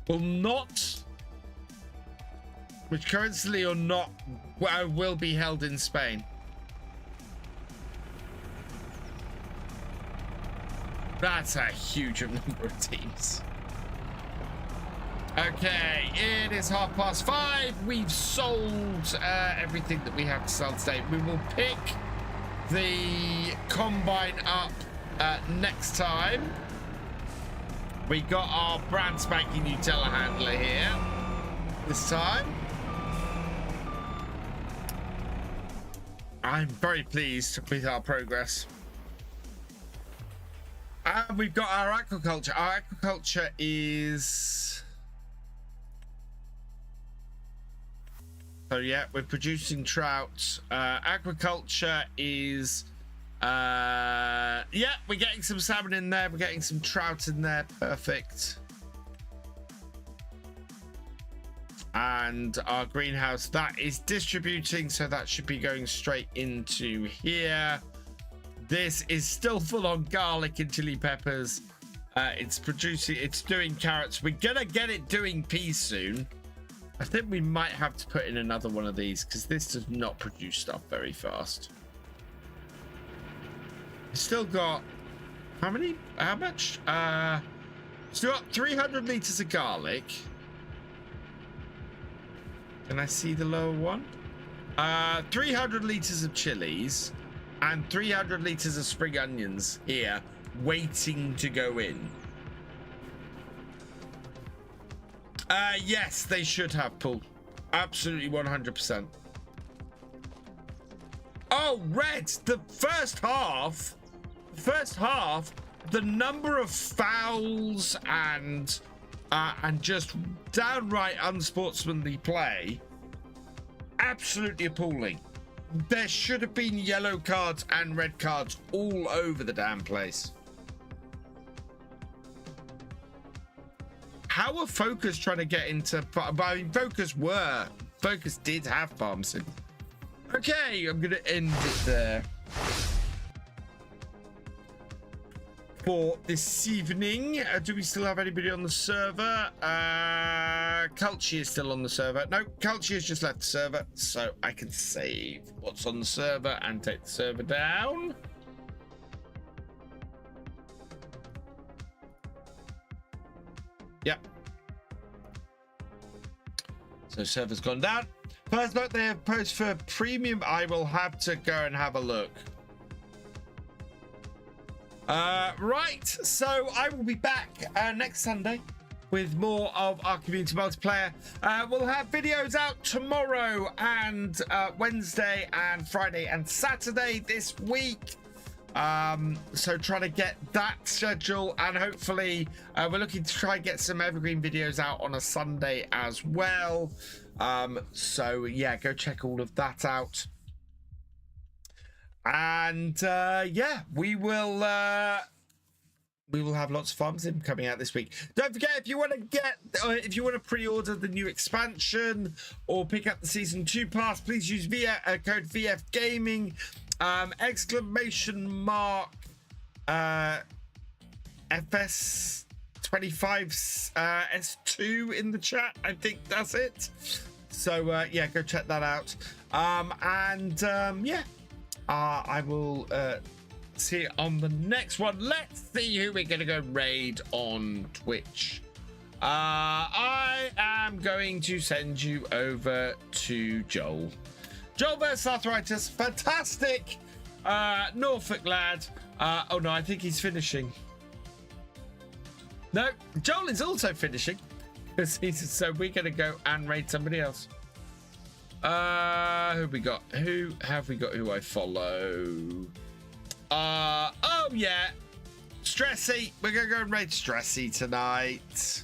Will not, which currently or not, will be held in Spain. That's a huge number of teams. Okay, it is 5:30. We've sold everything that we have to sell today. We will pick the combine up next time. We got our brand spanking new telehandler here this time. I'm very pleased with our progress. And we've got our aquaculture. Our aquaculture is... So yeah, we're producing trout. Aquaculture is... yeah, we're getting some salmon in there. We're getting some trout in there. Perfect. And our greenhouse, that is distributing, so that should be going straight into here. This is still full on garlic and chili peppers. It's producing, it's doing carrots. We're gonna get it doing peas soon. I think we might have to put in another one of these because this does not produce stuff very fast. Still got how many? How much? Still got 300 liters of garlic. Can I see the lower one? 300 liters of chilies and 300 liters of spring onions here, waiting to go in. Yes, they should have pulled. Absolutely 100%. Oh, Red, the first half, the number of fouls and just downright unsportsmanly play, absolutely appalling. There should have been yellow cards and red cards all over the damn place. How are Focus trying to get into... I mean, Focus did have farm sim. Okay, I'm going to end it there for this evening. Do we still have anybody on the server? Culture is still on the server. No, Culture has just left the server, so I can save what's on the server and take the server down. Yep. So server's gone down. First note, they have posted for premium. I will have to go and have a look. Right, so I will be back next Sunday with more of our community multiplayer. We'll have videos out tomorrow and Wednesday and Friday and Saturday this week. So trying to get that schedule, and hopefully we're looking to try and get some evergreen videos out on a Sunday as well. So yeah, go check all of that out. And yeah, we will have lots of farms coming out this week. Don't forget, if you want to pre-order the new expansion or pick up the season 2 pass, please use code VFGAMING, FS25 S2 in the chat. I think that's it. So yeah, go check that out. Yeah, I will see you on the next one. Let's see who we're gonna go raid on Twitch. I am going to send you over to Joel versus Arthritis. Fantastic. Norfolk lad. Oh no, I think he's finishing. No, Joel is also finishing. So we're gonna go and raid somebody else. Who have we got? Who I follow? Oh yeah, Stressy. We're gonna go and raid Stressy tonight.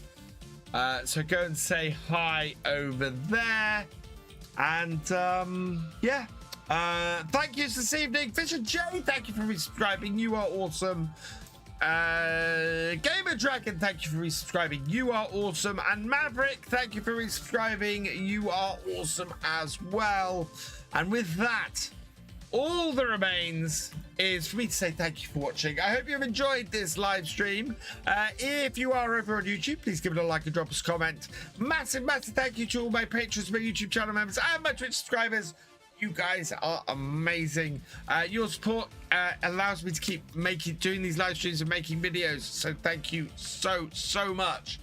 So go and say hi over there. And yeah, thank you this evening. Fisher J, thank you for resubscribing. You are awesome. Gamer Dragon, thank you for resubscribing. You are awesome. And Maverick, thank you for resubscribing. You are awesome as well. And with that, all that remains is for me to say thank you for watching. I hope you've enjoyed this live stream. If you are over on YouTube, please give it a like and drop us a comment. Massive thank you to all my patrons, my YouTube channel members, and my Twitch subscribers. You guys are amazing. Your support allows me to keep doing these live streams and making videos. So thank you so much.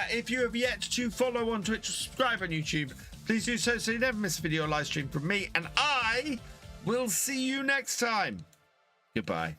If you have yet to follow on Twitch or subscribe on YouTube, please do so you never miss a video or live stream from me. And I will see you next time. Goodbye.